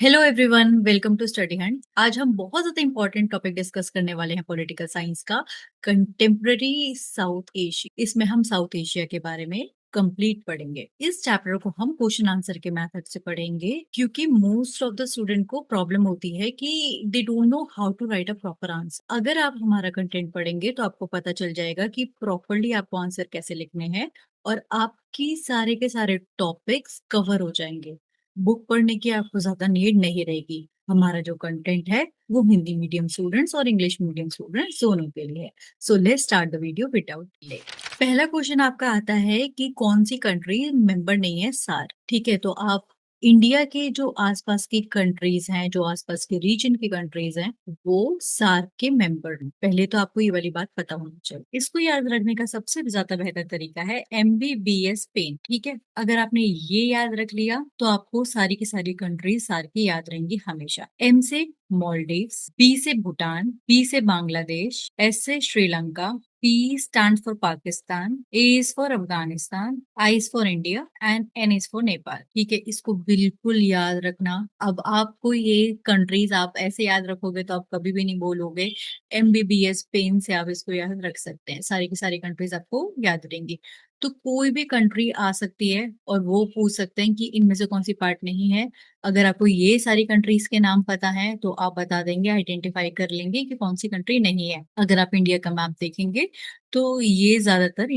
Hello everyone, welcome to study hunt. आज हम बहुत ज्यादा इंपॉर्टेंट टॉपिक डिस्कस करने वाले हैं पॉलिटिकल साइंस का, कंटेम्पररी साउथ एशिया। इसमें हम साउथ एशिया के बारे में कंप्लीट पढ़ेंगे। इस चैप्टर को हम क्वेश्चन आंसर के मेथड से पढ़ेंगे क्योंकि मोस्ट ऑफ द स्टूडेंट को प्रॉब्लम होती है कि they don't know how to write a proper answer. अगर आप हमारा कंटेंट पढ़ेंगे तो आपको पता चल जाएगा कि प्रॉपरली आपको आंसर कैसे लिखने हैं और आपकी सारे के सारे टॉपिक्स कवर हो जाएंगे। बुक पढ़ने की आपको ज्यादा नीड नहीं रहेगी। हमारा जो कंटेंट है वो हिंदी मीडियम स्टूडेंट्स और इंग्लिश मीडियम स्टूडेंट्स दोनों के लिए है। So let's start the video without delay. पहला क्वेश्चन आपका आता है कि कौन सी कंट्री मेंबर नहीं है सार्क। ठीक है, तो आप इंडिया के जो आसपास की कंट्रीज हैं, जो आसपास के रीजन की कंट्रीज हैं, वो सार्क के मेंबर हैं। पहले तो आपको ये वाली बात पता होनी चाहिए। इसको याद रखने का सबसे ज्यादा बेहतर तरीका है MBBS पेन। ठीक है, अगर आपने ये याद रख लिया तो आपको सारी की सारी कंट्रीज सार्क की याद रहेंगी हमेशा। M से मॉलडीव्स, B से भूटान, B से बांग्लादेश, S से Sri Lanka, P stands for Pakistan, A is for Afghanistan, I is for India and N is for Nepal. ठीक है, इसको बिल्कुल याद रखना। अब आपको ये कंट्रीज आप ऐसे याद रखोगे तो आप कभी भी नहीं बोलोगे। MBBS पेन से आप इसको याद रख सकते हैं। सारी की सारी कंट्रीज आपको याद रहेंगी। तो कोई भी कंट्री आ सकती है और वो पूछ सकते हैं कि इनमें से कौन सी पार्ट नहीं है। अगर आपको ये सारी कंट्रीज के नाम पता है तो आप बता देंगे, आइडेंटिफाई कर लेंगे कि कौन सी कंट्री नहीं है। अगर आप इंडिया का मैप देखेंगे तो ये ज्यादातर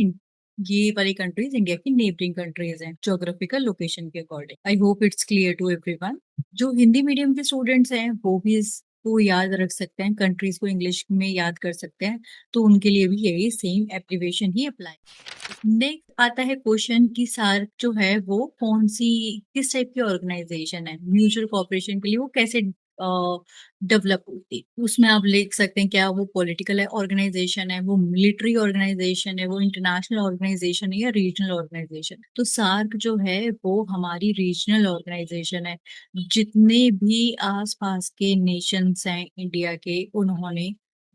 ये वाली कंट्रीज इंडिया की नेबरिंग कंट्रीज हैं ज्योग्राफिकल लोकेशन के according. I hope it's clear to everyone. जो हिंदी मीडियम के स्टूडेंट्स हैं वो भी इसको याद रख सकते हैं, कंट्रीज को इंग्लिश में याद कर सकते हैं, तो उनके लिए भी यही सेम एप्लीकेशन ही अप्लाई। नेक्स्ट आता है क्वेश्चन कि सार्क जो है वो कौन सी किस टाइप की ऑर्गेनाइजेशन है, म्यूचुअल कॉपरेशन के लिए वो कैसे डेवलप होती है। उसमें आप लिख सकते हैं क्या वो पॉलिटिकल ऑर्गेनाइजेशन है, वो मिलिट्री ऑर्गेनाइजेशन है, वो इंटरनेशनल ऑर्गेनाइजेशन है या रीजनल ऑर्गेनाइजेशन। तो सार्क जो है वो हमारी रीजनल ऑर्गेनाइजेशन है। जितने भी आसपास के नेशंस हैं इंडिया के, उन्होंने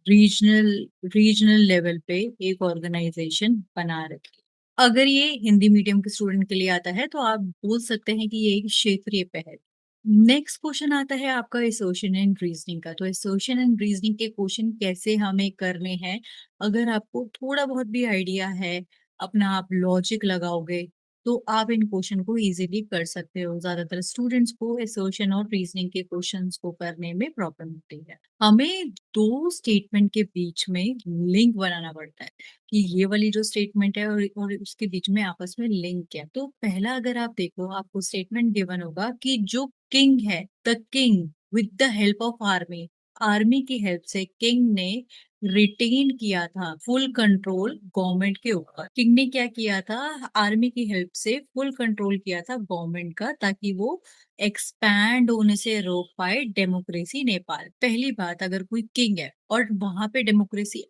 रीजनल रीजनल लेवल पे एक ऑर्गेनाइजेशन बना रखी है। अगर ये हिंदी मीडियम के स्टूडेंट के लिए आता है तो आप बोल सकते हैं कि ये एक क्षेत्रीय पहल। नेक्स्ट क्वेश्चन आता है आपका एसोसिएशन एंड रीजनिंग का। तो एसोसिएशन एंड रीजनिंग के क्वेश्चन कैसे हमें करने हैं, अगर आपको थोड़ा बहुत भी आइडिया है, अपना आप लॉजिक लगाओगे तो आप इन क्वेश्चन को इजीली कर सकते हो। ज्यादातर स्टूडेंट्स को एसोसिएशन और रीजनिंग के क्वेश्चंस को करने में प्रॉब्लम होती है। हमें दो स्टेटमेंट के बीच में लिंक बनाना पड़ता है कि ये वाली जो स्टेटमेंट है और उसके बीच में आपस में लिंक है। तो पहला अगर आप देखो, आपको स्टेटमेंट गिवन होगा कि जो किंग है, the king with the help of army, army की हेल्प से किंग ने रिटेन किया था फुल कंट्रोल गवर्नमेंट के ऊपर। किंग ने क्या किया था, आर्मी की हेल्प से फुल कंट्रोल किया था गवर्नमेंट का, ताकि वो एक्सपैंड होने से रोक पाए डेमोक्रेसी नेपाल। पहली बात, अगर कोई किंग है और वहां पे डेमोक्रेसी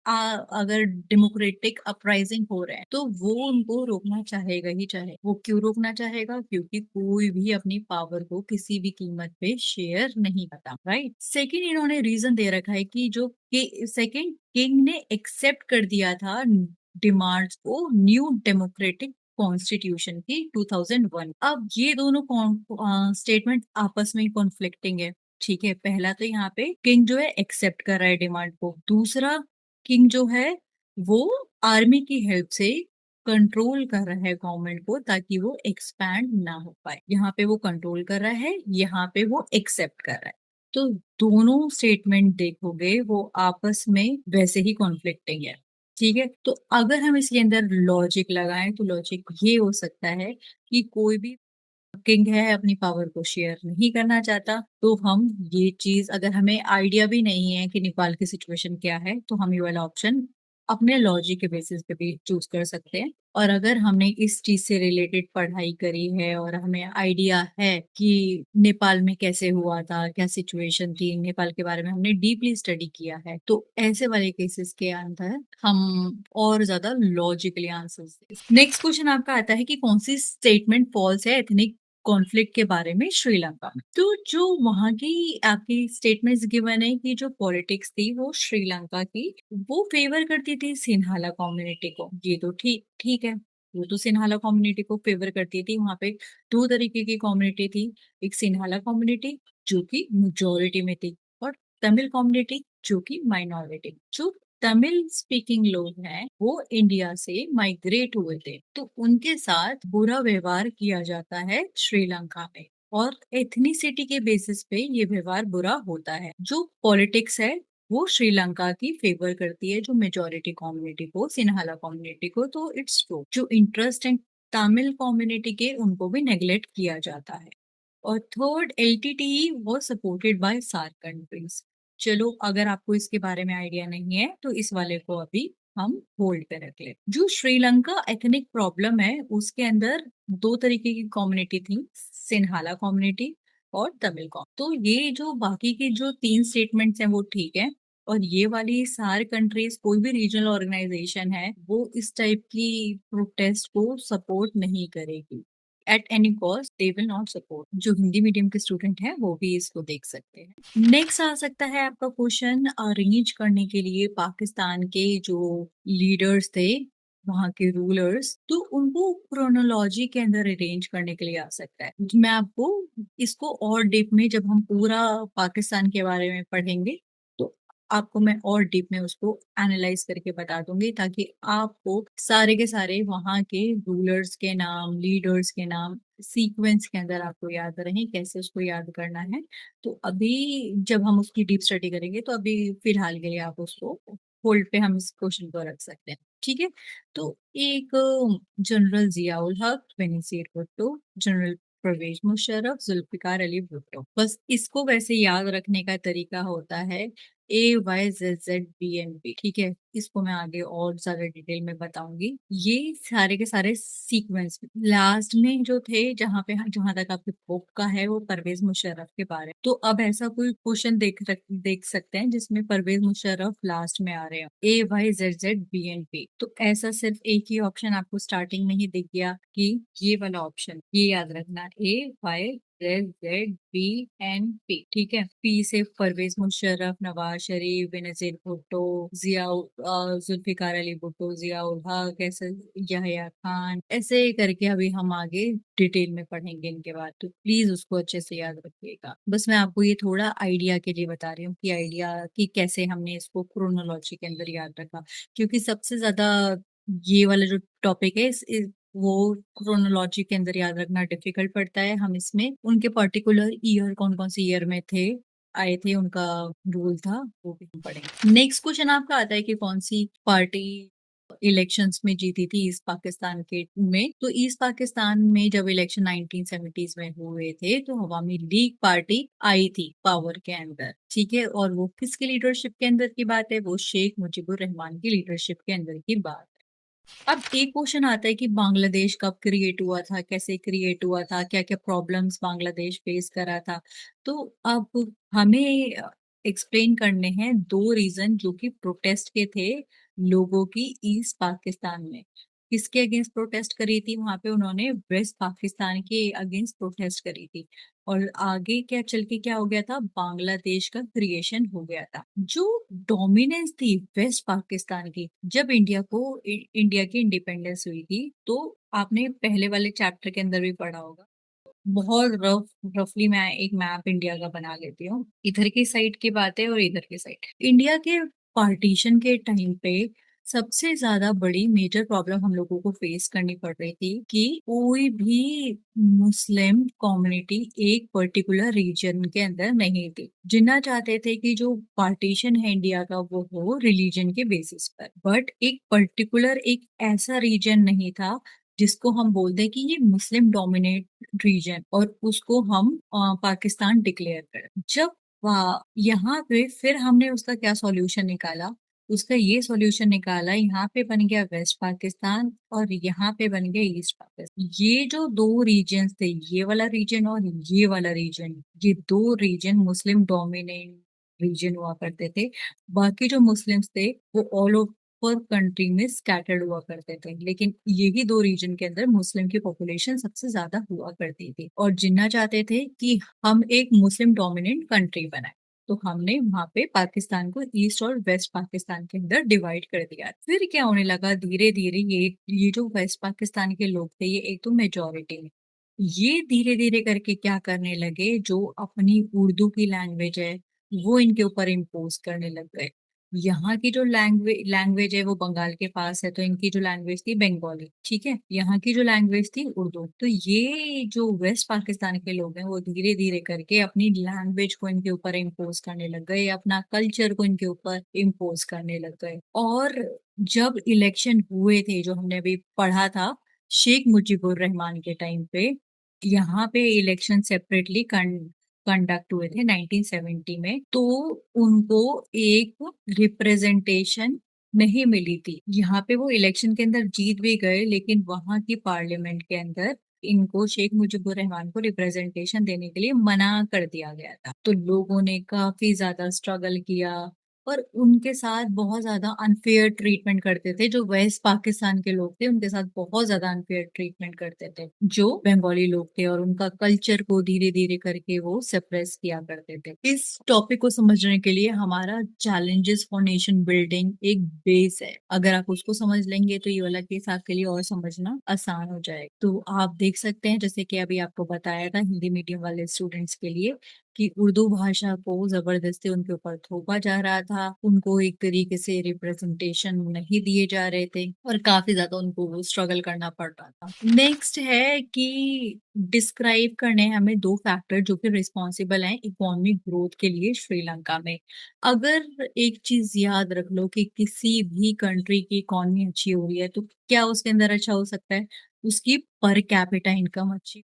अगर डेमोक्रेटिक अपराइजिंग हो रहे हैं तो वो उनको रोकना चाहेगा ही चाहे। वो क्यों रोकना चाहेगा, क्योंकि कोई भी अपनी पावर को किसी भी कीमत पे शेयर नहीं करता, राइट। सेकंड, इन्होंने रीजन दे रखा है कि जो सेकंड किंग ने एक्सेप्ट कर दिया था डिमांड्स को न्यू डेमोक्रेटिक कॉन्स्टिट्यूशन की 2001। अब ये दोनों स्टेटमेंट आपस में कॉन्फ्लिक्टिंग है। ठीक है, पहला तो यहाँ पे किंग जो है एक्सेप्ट कर रहा है डिमांड को, दूसरा किंग जो है वो आर्मी की हेल्प से कंट्रोल कर रहा है गवर्नमेंट को ताकि वो एक्सपैंड ना हो पाए। यहाँ पे वो कंट्रोल कर रहा है, यहाँ पे वो एक्सेप्ट कर रहा है। तो दोनों स्टेटमेंट देखोगे वो आपस में वैसे ही कॉन्फ्लिक्टिंग है। ठीक है, तो अगर हम इसके अंदर लॉजिक लगाएं तो लॉजिक ये हो सकता है कि कोई भी किंग है अपनी पावर को शेयर नहीं करना चाहता, तो हम ये चीज, अगर हमें आइडिया भी नहीं है कि नेपाल की सिचुएशन क्या है, तो हम ये वाला ऑप्शन अपने लॉजिक के बेसिस पे भी चूज कर सकते हैं। और अगर हमने इस चीज से रिलेटेड पढ़ाई करी है और हमें आइडिया है कि नेपाल में कैसे हुआ था, क्या सिचुएशन थी, नेपाल के बारे में हमने डीपली स्टडी किया है, तो ऐसे वाले केसेस के अंदर हम और ज्यादा लॉजिकली आंसर्स। नेक्स्ट क्वेश्चन आपका आता है कि कौन सी स्टेटमेंट फॉल्स है एथनिक कॉन्फ्लिक्ट के बारे में श्रीलंका में। तो जो वहां की आपकी स्टेटमेंट्स गिवन है कि जो पॉलिटिक्स थी वो श्रीलंका की, वो फेवर करती थी सिन्हाला कम्युनिटी को। ये तो ठीक ठीक है, वो तो सिन्हाला कम्युनिटी को फेवर करती थी। वहां पे दो तरीके की कम्युनिटी थी, एक सिन्हाला कम्युनिटी जो कि मेजोरिटी में थी, और तमिल कम्युनिटी जो कि माइनॉरिटी। जो तमिल स्पीकिंग लोग हैं वो इंडिया से माइग्रेट हुए थे, तो उनके साथ बुरा व्यवहार किया जाता है श्रीलंका में, और एथनिसिटी के बेसिस पे ये व्यवहार बुरा होता है। जो पॉलिटिक्स है वो श्रीलंका की फेवर करती है, जो मेजोरिटी कम्युनिटी को, सिन्हाला कम्युनिटी को, तो इट्स ट्रू। जो इंटरेस्ट है तमिल कम्युनिटी के, उनको भी नेग्लेक्ट किया जाता है। और third, LTTE was supported by SAARC countries. चलो, अगर आपको इसके बारे में आइडिया नहीं है तो इस वाले को अभी हम होल्ड पे रख ले। जो श्रीलंका एथनिक प्रॉब्लम है उसके अंदर दो तरीके की कम्युनिटी थी, सिन्हाला कम्युनिटी और तमिल कॉम। तो ये जो बाकी की जो तीन स्टेटमेंट्स हैं वो ठीक है, और ये वाली सारे कंट्रीज, कोई भी रीजनल ऑर्गेनाइजेशन है वो इस टाइप की प्रोटेस्ट को सपोर्ट नहीं करेगी। At any cost they will not support. जो हिंदी मीडियम के स्टूडेंट हैं वो भी इसको देख सकते हैं। नेक्स्ट आ सकता है आपका क्वेश्चन, अरेंज करने के लिए पाकिस्तान के जो लीडर्स थे, वहाँ के रूलर्स, तो उनको क्रोनोलॉजी के अंदर अरेंज करने के लिए आ सकता है। मैं आपको इसको और डीप में, जब हम पूरा पाकिस्तान के बारे में पढ़ेंगे तो आपको मैं और डीप में उसको एनालाइज करके बता दूंगी, ताकि आपको सारे के सारे वहाँ के रूलर्स के नाम, लीडर्स के नाम सीक्वेंस के अंदर आपको याद रहें, कैसे उसको याद करना है। तो अभी जब हम उसकी डीप स्टडी करेंगे तो अभी फिलहाल के लिए आप उसको होल्ड पे, हम इस क्वेश्चन को रख सकते हैं, ठीक है। तो एक जनरल जियाउल हक, बेनजीर भुट्टो, जनरल परवेज मुशर्रफ, जुल्फिकार अली भुट्टो। बस इसको वैसे याद रखने का तरीका होता है AYZZBNP, ठीक है। इसको मैं आगे और ज्यादा डिटेल में बताऊंगी। ये सारे के सारे सीक्वेंस लास्ट में जो थे, जहां तक आपके बुक का है वो परवेज मुशर्रफ के बारे में। तो अब ऐसा कोई क्वेश्चन देख सकते हैं जिसमें परवेज मुशर्रफ लास्ट में आ रहे हैं, AYZZBNP। तो ऐसा सिर्फ एक ही ऑप्शन आपको स्टार्टिंग में ही दिख गया कि ये वाला ऑप्शन, ये याद रखना, AYZZBNP, ठीक है। पी से परवेज मुशर्रफ, नवाज शरीफ, बेनजीर भुट्टो, जुल्फिकार अली भुट्टो, जियाउल हक, ऐसे यहया खान, ऐसे करके अभी हम आगे डिटेल में पढ़ेंगे इनके बाद। तो प्लीज उसको अच्छे से याद रखिएगा। बस मैं आपको ये थोड़ा आइडिया के लिए बता रही हूँ कि आइडिया कि कैसे हमने इसको क्रोनोलॉजी के अंदर याद रखा, क्योंकि सबसे ज्यादा ये वाला जो टॉपिक है वो क्रोनोलॉजी के अंदर याद रखना डिफिकल्ट पड़ता है। हम इसमें उनके पर्टिकुलर ईयर, कौन कौन से ईयर में थे, आए थे, उनका रूल था, वो भी हम पढ़ेंगे। नेक्स्ट क्वेश्चन आपका आता है कि कौन सी पार्टी इलेक्शंस में जीती थी ईस्ट पाकिस्तान के में। तो ईस्ट पाकिस्तान में जब इलेक्शन 1970s में हुए थे तो अवामी लीग पार्टी आई थी पावर के अंदर, ठीक है। और वो किसकी लीडरशिप के अंदर की बात है, वो शेख मुजीबुर रहमान की लीडरशिप के अंदर की बात है। अब एक क्वेश्चन आता है कि बांग्लादेश कब क्रिएट हुआ था, कैसे क्रिएट हुआ था, क्या क्या प्रॉब्लम्स बांग्लादेश फेस करा था। तो अब हमें एक्सप्लेन करने हैं दो रीजन जो कि प्रोटेस्ट के थे लोगों की ईस्ट पाकिस्तान में। किसके अगेंस्ट प्रोटेस्ट करी थी वहां पे, उन्होंने वेस्ट पाकिस्तान के अगेंस्ट प्रोटेस्ट करी थी। और आगे क्या चल के क्या हो गया था, बांग्लादेश का क्रिएशन हो गया था। जो डोमिनेंस थी वेस्ट पाकिस्तान की, जब इंडिया की इंडिपेंडेंस हुई थी, तो आपने पहले वाले चैप्टर के अंदर भी पढ़ा होगा। बहुत रफली मैं एक मैप इंडिया का बना लेती हूँ। इधर की साइड की बात है और इधर की साइड। इंडिया के पार्टीशन के टाइम पे सबसे ज्यादा बड़ी मेजर प्रॉब्लम हम लोगों को फेस करनी पड़ रही थी कि कोई भी मुस्लिम कम्युनिटी एक पर्टिकुलर रीजन के अंदर नहीं थी। जिन्ना चाहते थे कि जो पार्टीशन है इंडिया का वो हो रिलीजन के बेसिस पर, बट एक पर्टिकुलर एक ऐसा रीजन नहीं था जिसको हम बोल दें कि ये मुस्लिम डोमिनेट रीजन, और उसको हम पाकिस्तान डिक्लेयर करें। जब यहाँ पे फिर हमने उसका क्या सॉल्यूशन निकाला, उसका ये सॉल्यूशन निकाला, यहाँ पे बन गया वेस्ट पाकिस्तान और यहाँ पे बन गया ईस्ट पाकिस्तान। ये जो दो रीजन थे, ये वाला रीजन और ये वाला रीजन, ये दो रीजन मुस्लिम डोमिनेट रीजन हुआ करते थे। बाकी जो मुस्लिम्स थे वो ऑल ओवर कंट्री में स्कैटर्ड हुआ करते थे, लेकिन यही दो रीजन के अंदर मुस्लिम की पॉपुलेशन सबसे ज्यादा हुआ करती थी, और जिन्ना चाहते थे कि हम एक मुस्लिम डोमिनेंट कंट्री बनाए। तो हमने वहां पे पाकिस्तान को ईस्ट और वेस्ट पाकिस्तान के अंदर डिवाइड कर दिया। फिर क्या होने लगा, धीरे धीरे ये जो वेस्ट पाकिस्तान के लोग थे, ये एक तो मेजोरिटी में, ये धीरे धीरे करके क्या करने लगे, जो अपनी उर्दू की लैंग्वेज है वो इनके ऊपर इम्पोज करने लग गए। यहाँ की जो लैंग्वेज है वो बंगाल के पास है, तो इनकी जो लैंग्वेज थी बंगाली, ठीक है। यहाँ की जो लैंग्वेज थी उर्दू। तो ये जो वेस्ट पाकिस्तान के लोग हैं वो धीरे धीरे करके अपनी लैंग्वेज को इनके ऊपर इम्पोज करने लग गए, अपना कल्चर को इनके ऊपर इम्पोज करने लग गए। और जब इलेक्शन हुए थे, जो हमने अभी पढ़ा था, शेख मुजीबुर रहमान के टाइम पे यहाँ पे इलेक्शन सेपरेटली कंडक्ट हुए थे 1970 में। तो उनको एक रिप्रेजेंटेशन नहीं मिली थी। यहाँ पे वो इलेक्शन के अंदर जीत भी गए, लेकिन वहां की पार्लियामेंट के अंदर इनको शेख मुजीबुर रहमान को रिप्रेजेंटेशन देने के लिए मना कर दिया गया था। तो लोगों ने काफी ज्यादा स्ट्रगल किया और उनके साथ बहुत ज्यादा अनफेयर ट्रीटमेंट करते थे। जो वेस्ट पाकिस्तान के लोग थे उनके साथ बहुत ज्यादा अनफेयर ट्रीटमेंट करते थे जो बंगाली लोग थे, और उनका कल्चर को धीरे धीरे करके वो सप्रेस किया करते थे। इस टॉपिक को समझने के लिए हमारा चैलेंजेस फॉर नेशन बिल्डिंग एक बेस है। अगर आप उसको समझ लेंगे तो ये वाला केस आपके लिए और समझना आसान हो जाएगा। तो आप देख सकते हैं, जैसे कि अभी आपको बताया था हिंदी मीडियम वाले स्टूडेंट्स के लिए, कि उर्दू भाषा को जबरदस्ती उनके ऊपर थोपा जा रहा था, उनको एक तरीके से रिप्रेजेंटेशन नहीं दिए जा रहे थे और काफी ज्यादा उनको स्ट्रगल करना पड़ रहा था। नेक्स्ट है कि डिस्क्राइब करने हैं हमें दो फैक्टर जो कि रिस्पॉन्सिबल हैं इकोनॉमिक ग्रोथ के लिए श्रीलंका में। अगर एक चीज याद रख लो कि किसी भी कंट्री की इकोनॉमी अच्छी हो रही है तो क्या उसके अंदर अच्छा हो सकता है, उसकी पर कैपिटा इनकम अच्छी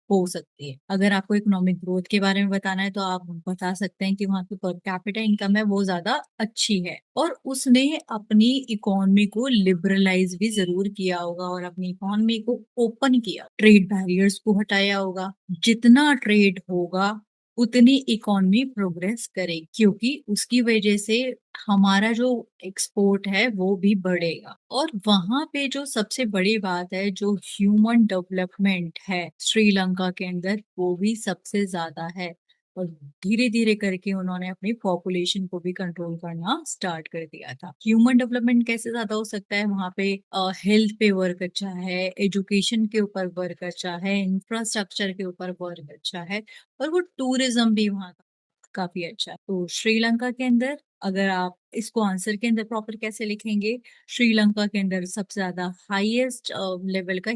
हो सकती है। अगर आपको इकोनॉमिक ग्रोथ के बारे में बताना है तो आप बता सकते हैं कि वहाँ की पर कैपिटा इनकम है वो ज्यादा अच्छी है, और उसने अपनी इकोनॉमी को लिबरलाइज भी जरूर किया होगा और अपनी इकोनॉमी को ओपन किया, ट्रेड बैरियर्स को हटाया होगा। जितना ट्रेड होगा उतनी इकोनॉमी प्रोग्रेस करे, क्योंकि उसकी वजह से हमारा जो एक्सपोर्ट है वो भी बढ़ेगा। और वहां पे जो सबसे बड़ी बात है, जो ह्यूमन डेवलपमेंट है श्रीलंका के अंदर, वो भी सबसे ज्यादा है। और धीरे धीरे करके उन्होंने अपनी पॉपुलेशन को भी कंट्रोल करना स्टार्ट कर दिया था। ह्यूमन डेवलपमेंट कैसे ज्यादा हो सकता है, वहां पे हेल्थ पे वर्क अच्छा है, एजुकेशन के ऊपर वर्क अच्छा है, इंफ्रास्ट्रक्चर के ऊपर वर्क अच्छा है, और वो टूरिज्म भी वहाँ का काफी अच्छा है। तो श्रीलंका के अंदर, अगर आप इसको आंसर के अंदर प्रॉपर कैसे लिखेंगे, श्रीलंका के अंदर सबसे ज्यादा हाईएस्ट लेवल का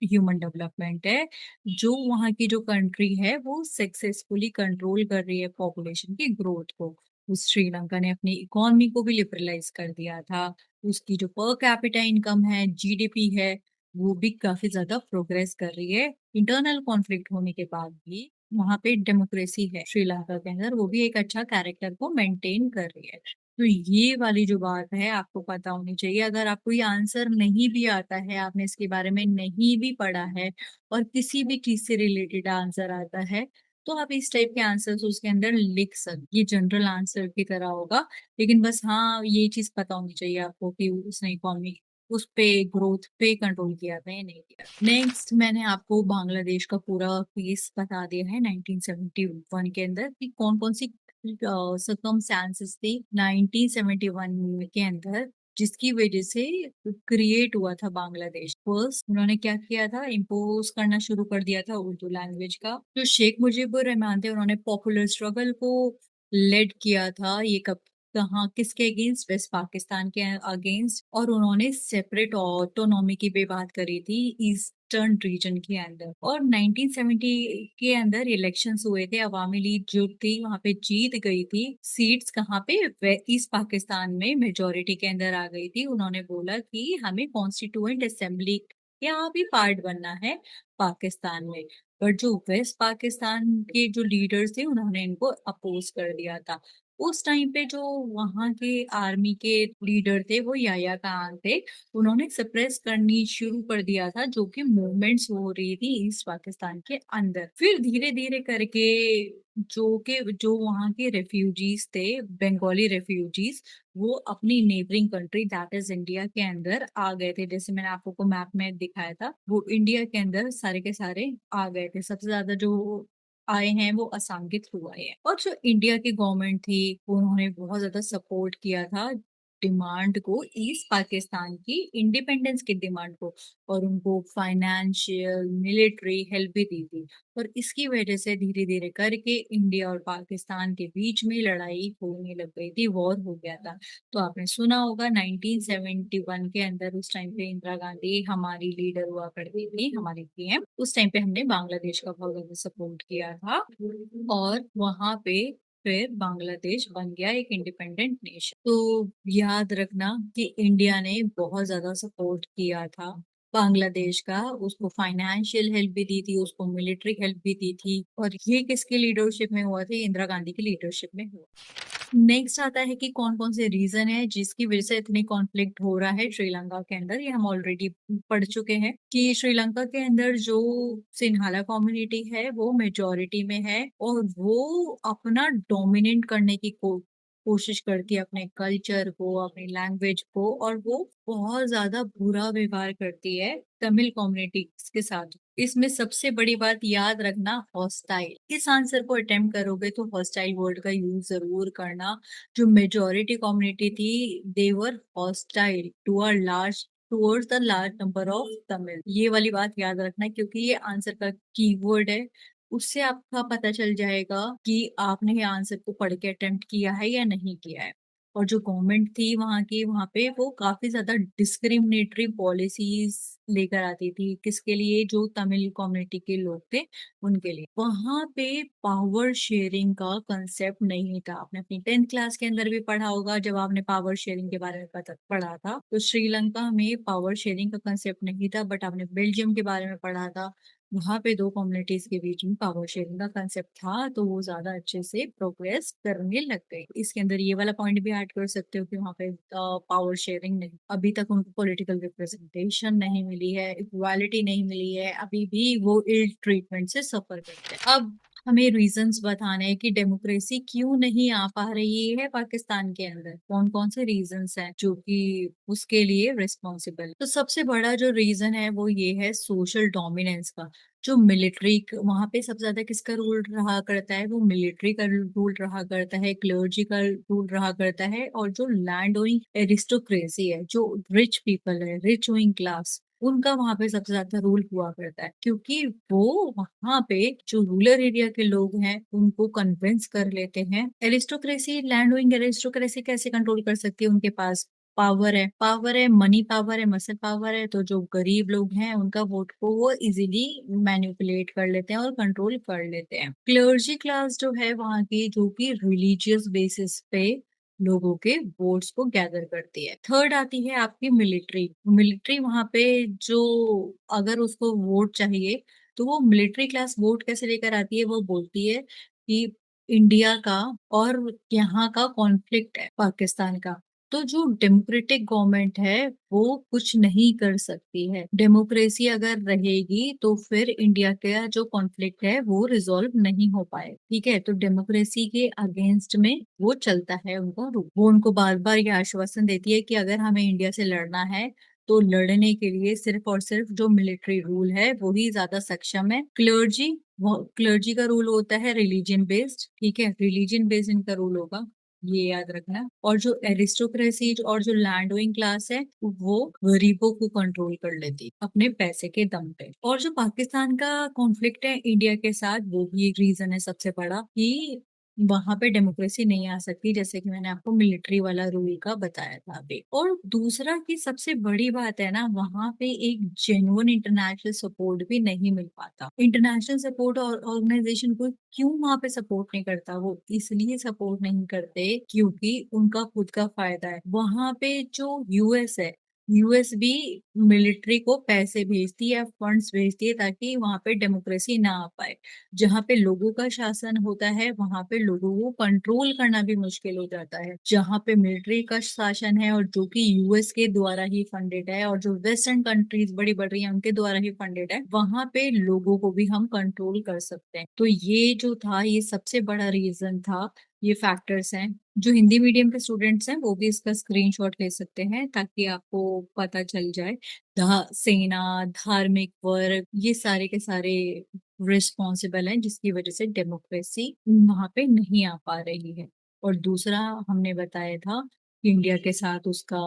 ह्यूमन डेवलपमेंट है। जो वहाँ की जो कंट्री है वो सक्सेसफुली कंट्रोल कर रही है पॉपुलेशन की ग्रोथ को। उस श्रीलंका ने अपनी इकोनॉमी को भी लिबरलाइज कर दिया था। उसकी जो पर कैपिटा इनकम है, जीडीपी है, वो भी काफी ज्यादा प्रोग्रेस कर रही है। इंटरनल कॉन्फ्लिक्ट होने के बाद भी वहां पे डेमोक्रेसी है श्रीलंका के अंदर, वो भी एक अच्छा कैरेक्टर को मेंटेन कर रही है। तो ये वाली जो बात है आपको पता होनी चाहिए। अगर आपको ये आंसर नहीं भी आता है, आपने इसके बारे में नहीं भी पढ़ा है, और किसी भी चीज से रिलेटेड आंसर आता है, तो आप इस टाइप के आंसर्स उसके अंदर लिख सकते। ये जनरल आंसर की तरह होगा, लेकिन बस हाँ ये चीज पता होनी चाहिए आपको कि उसने इकोनॉमी उस पे ग्रोथ पे कंट्रोल किया था या नहीं किया। नेक्स्ट मैंने आपको बांग्लादेश का पूरा केस बता दिया है 1971 के अंदर, कि कौन कौन सी सर्कमस्टांसेस थी 1971 के अंदर जिसकी वजह से क्रिएट हुआ था बांग्लादेश। फर्स्ट उन्होंने क्या किया था, इम्पोज करना शुरू कर दिया था उर्दू लैंग्वेज का। जो शेख मुजीबुर रहमान थे उन्होंने पॉपुलर स्ट्रगल को लेड किया था। ये कब कहाँ किसके अगेंस्ट, वेस्ट पाकिस्तान के अगेंस्ट, और उन्होंने सेपरेट ऑटोनॉमी की भी बात करी थी ईस्टर्न रीजन के अंदर। और 1970 के अंदर इलेक्शंस हुए थे, अवामी लीग जो थी वहां पे जीत गई थी सीट्स। कहाँ पे, ईस्ट पाकिस्तान में मेजोरिटी के अंदर आ गई थी। उन्होंने बोला कि हमें कॉन्स्टिट्यूएंट असेंबली का भी पार्ट बनना है पाकिस्तान में। बट जो वेस्ट पाकिस्तान के जो लीडर्स थे उन्होंने इनको अपोज कर दिया था। उस टाइम पे जो वहां के आर्मी के लीडर थे वो याया खान थे, उन्होंने सप्रेस करनी शुरू कर दिया था जो कि मूवमेंट्स हो रही थी ईस्ट पाकिस्तान के अंदर। फिर धीरे धीरे करके जो वहाँ के रेफ्यूजीज थे, बंगाली रेफ्यूजीज, वो अपनी neighbouring country that is India के अंदर आ गए थे। जैसे मैंने आपको को मैप में दिखाया था, वो इंडिया के अंदर सारे के सारे आ गए थे। सबसे ज्यादा जो आए हैं वो असम के थ्रू आए हैं। और जो इंडिया की गवर्नमेंट थी उन्होंने बहुत ज्यादा सपोर्ट किया था डिमांड को, ईस्ट पाकिस्तान की इंडिपेंडेंस की डिमांड को, और उनको फाइनेंशियल मिलिट्री हेल्प भी दी थी। और इसकी वजह से धीरे धीरे करके इंडिया और पाकिस्तान के बीच में लड़ाई होने लग गई थी, वॉर हो गया था। तो आपने सुना होगा 1971 के अंदर, उस टाइम पे इंदिरा गांधी हमारी लीडर हुआ करती थी, हमारी पीएम। उस टाइम पे हमने बांग्लादेश का बहुत ज्यादा सपोर्ट किया था, और वहां पे फिर बांग्लादेश बन गया एक इंडिपेंडेंट नेशन। तो याद रखना कि इंडिया ने बहुत ज्यादा सपोर्ट किया था बांग्लादेश का, उसको फाइनेंशियल हेल्प भी दी थी, उसको मिलिट्री हेल्प भी दी थी। और ये किसकी लीडरशिप में हुआ था? इंदिरा गांधी की लीडरशिप में हुआ। नेक्स्ट आता है कि कौन कौन से रीजन है जिसकी वजह से इतनी कॉन्फ्लिक्ट हो रहा है श्रीलंका के अंदर। ये हम ऑलरेडी पढ़ चुके हैं कि श्रीलंका के अंदर जो सिन्हाला कम्युनिटी है वो मेजोरिटी में है, और वो अपना डोमिनेट करने की कोशिश करती है अपने कल्चर को, अपनी लैंग्वेज को, और वो बहुत ज्यादा बुरा व्यवहार करती है तमिल कम्युनिटी के साथ। इसमें सबसे बड़ी बात याद रखना, हॉस्टाइल। इस आंसर को अटेम्प्ट करोगे तो हॉस्टाइल वर्ड का यूज जरूर करना। जो मेजोरिटी कम्युनिटी थी, they were hostile to a large towards the large number of Tamil. ये वाली बात याद रखना, क्योंकि ये आंसर का कीवर्ड है। उससे आपका पता चल जाएगा कि आपने ये आंसर को पढ़ के अटेम्प्ट किया है या नहीं किया है। और जो गवर्नमेंट थी वहां की, वहां पे वो काफी ज्यादा डिस्क्रिमिनेटरी पॉलिसीज लेकर आती थी। किसके लिए? जो तमिल कम्युनिटी के लोग थे उनके लिए। वहां पे पावर शेयरिंग का कंसेप्ट नहीं था। आपने अपनी 10th क्लास के अंदर भी पढ़ा होगा, जब आपने पावर शेयरिंग के बारे में पढ़ा था, तो श्रीलंका में पावर शेयरिंग का कंसेप्ट नहीं था। बट आपने बेल्जियम के बारे में पढ़ा था, वहां पे दो कम्युनिटीज के बीच में पावर शेयरिंग का कंसेप्ट था, तो वो ज्यादा अच्छे से प्रोग्रेस करने लग गए। इसके अंदर ये वाला पॉइंट भी ऐड कर सकते हो कि वहां पे पावर शेयरिंग नहीं, अभी तक उनको पॉलिटिकल रिप्रेजेंटेशन नहीं मिली है, इक्वालिटी नहीं मिली है, अभी भी वो इल ट्रीटमेंट से सफर करते हैं। अब हमें रीजंस बताने हैं कि डेमोक्रेसी क्यों नहीं आ पा रही है पाकिस्तान के अंदर। कौन कौन से रीजंस हैं जो कि उसके लिए रिस्पॉन्सिबल। तो सबसे बड़ा जो रीजन है वो ये है सोशल डोमिनेंस का। जो मिलिट्री वहां पे सबसे ज्यादा किसका रूल रहा करता है? वो मिलिट्री का रूल रहा करता है, क्लर्जी का रूल रहा करता है, और जो लैंड ओइंग एरिस्टोक्रेसी है, जो रिच पीपल है, रिच ओइंग क्लास, उनका वहां पे सबसे ज्यादा रूल हुआ करता है। क्योंकि वो वहां पे जो रूरल एरिया के लोग हैं उनको कन्विंस कर लेते हैं। एरिस्टोक्रेसी, लैंड ओइंग एरिस्टोक्रेसी कैसे कंट्रोल कर सकती है? उनके पास पावर है, पावर है, मनी पावर है, मसल पावर है। तो जो गरीब लोग हैं उनका वोट को वो इजीली मैनिपुलेट कर लेते हैं और कंट्रोल कर लेते हैं। क्लर्जी क्लास जो है वहाँ की, जो कि रिलीजियस बेसिस पे लोगों के वोट्स को गैदर करती है। थर्ड आती है आपकी मिलिट्री। मिलिट्री वहां पे जो, अगर उसको वोट चाहिए तो वो मिलिट्री क्लास वोट कैसे लेकर आती है? वो बोलती है कि इंडिया का और यहाँ का कॉन्फ्लिक्ट है पाकिस्तान का, तो जो डेमोक्रेटिक गवर्नमेंट है वो कुछ नहीं कर सकती है। डेमोक्रेसी अगर रहेगी तो फिर इंडिया का जो कॉन्फ्लिक्ट है वो रिजॉल्व नहीं हो पाए। ठीक है, तो डेमोक्रेसी के अगेंस्ट में वो चलता है उनका रूल। वो उनको बार बार ये आश्वासन देती है कि अगर हमें इंडिया से लड़ना है तो लड़ने के लिए सिर्फ और सिर्फ जो मिलिट्री रूल है वही ज्यादा सक्षम है। क्लर्जी, क्लर्जी का रूल होता है रिलीजन बेस्ड। ठीक है, रिलीजन बेस्ड इनका रूल होगा, ये याद रखना। और जो एरिस्टोक्रेसी और जो लैंड ओइंग क्लास है वो गरीबों को कंट्रोल कर लेती अपने पैसे के दम पे। और जो पाकिस्तान का कॉन्फ्लिक्ट है इंडिया के साथ, वो भी एक रीजन है सबसे बड़ा कि वहां पे डेमोक्रेसी नहीं आ सकती, जैसे कि मैंने आपको मिलिट्री वाला रूल का बताया था अभी। और दूसरा की सबसे बड़ी बात है ना, वहां पे एक जेन्युइन इंटरनेशनल सपोर्ट भी नहीं मिल पाता। इंटरनेशनल सपोर्ट और ऑर्गेनाइजेशन को क्यों वहां पे सपोर्ट नहीं करता? वो इसलिए सपोर्ट नहीं करते क्योंकि उनका खुद का फायदा है। वहां पे जो यूएस है, यूएस भी मिलिट्री को पैसे भेजती है, फंड्स भेजती है, ताकि वहां पे डेमोक्रेसी ना आ पाए। जहाँ पे लोगों का शासन होता है वहां पे लोगों को कंट्रोल करना भी मुश्किल हो जाता है। जहाँ पे मिलिट्री का शासन है और जो कि यूएस के द्वारा ही फंडेड है, और जो वेस्टर्न कंट्रीज बड़ी बढ़ रही है उनके द्वारा ही फंडेड है, वहां पे लोगों को भी हम कंट्रोल कर सकते हैं। तो ये जो था, ये सबसे बड़ा रीजन था। ये फैक्टर्स हैं। जो हिंदी मीडियम के स्टूडेंट्स हैं वो भी इसका स्क्रीनशॉट ले सकते हैं, ताकि आपको पता चल जाए। सेना, धार्मिक वर्ग, ये सारे के सारे रिस्पॉन्सिबल हैं, जिसकी वजह से डेमोक्रेसी वहां पे नहीं आ पा रही है। और दूसरा हमने बताया था कि इंडिया के साथ उसका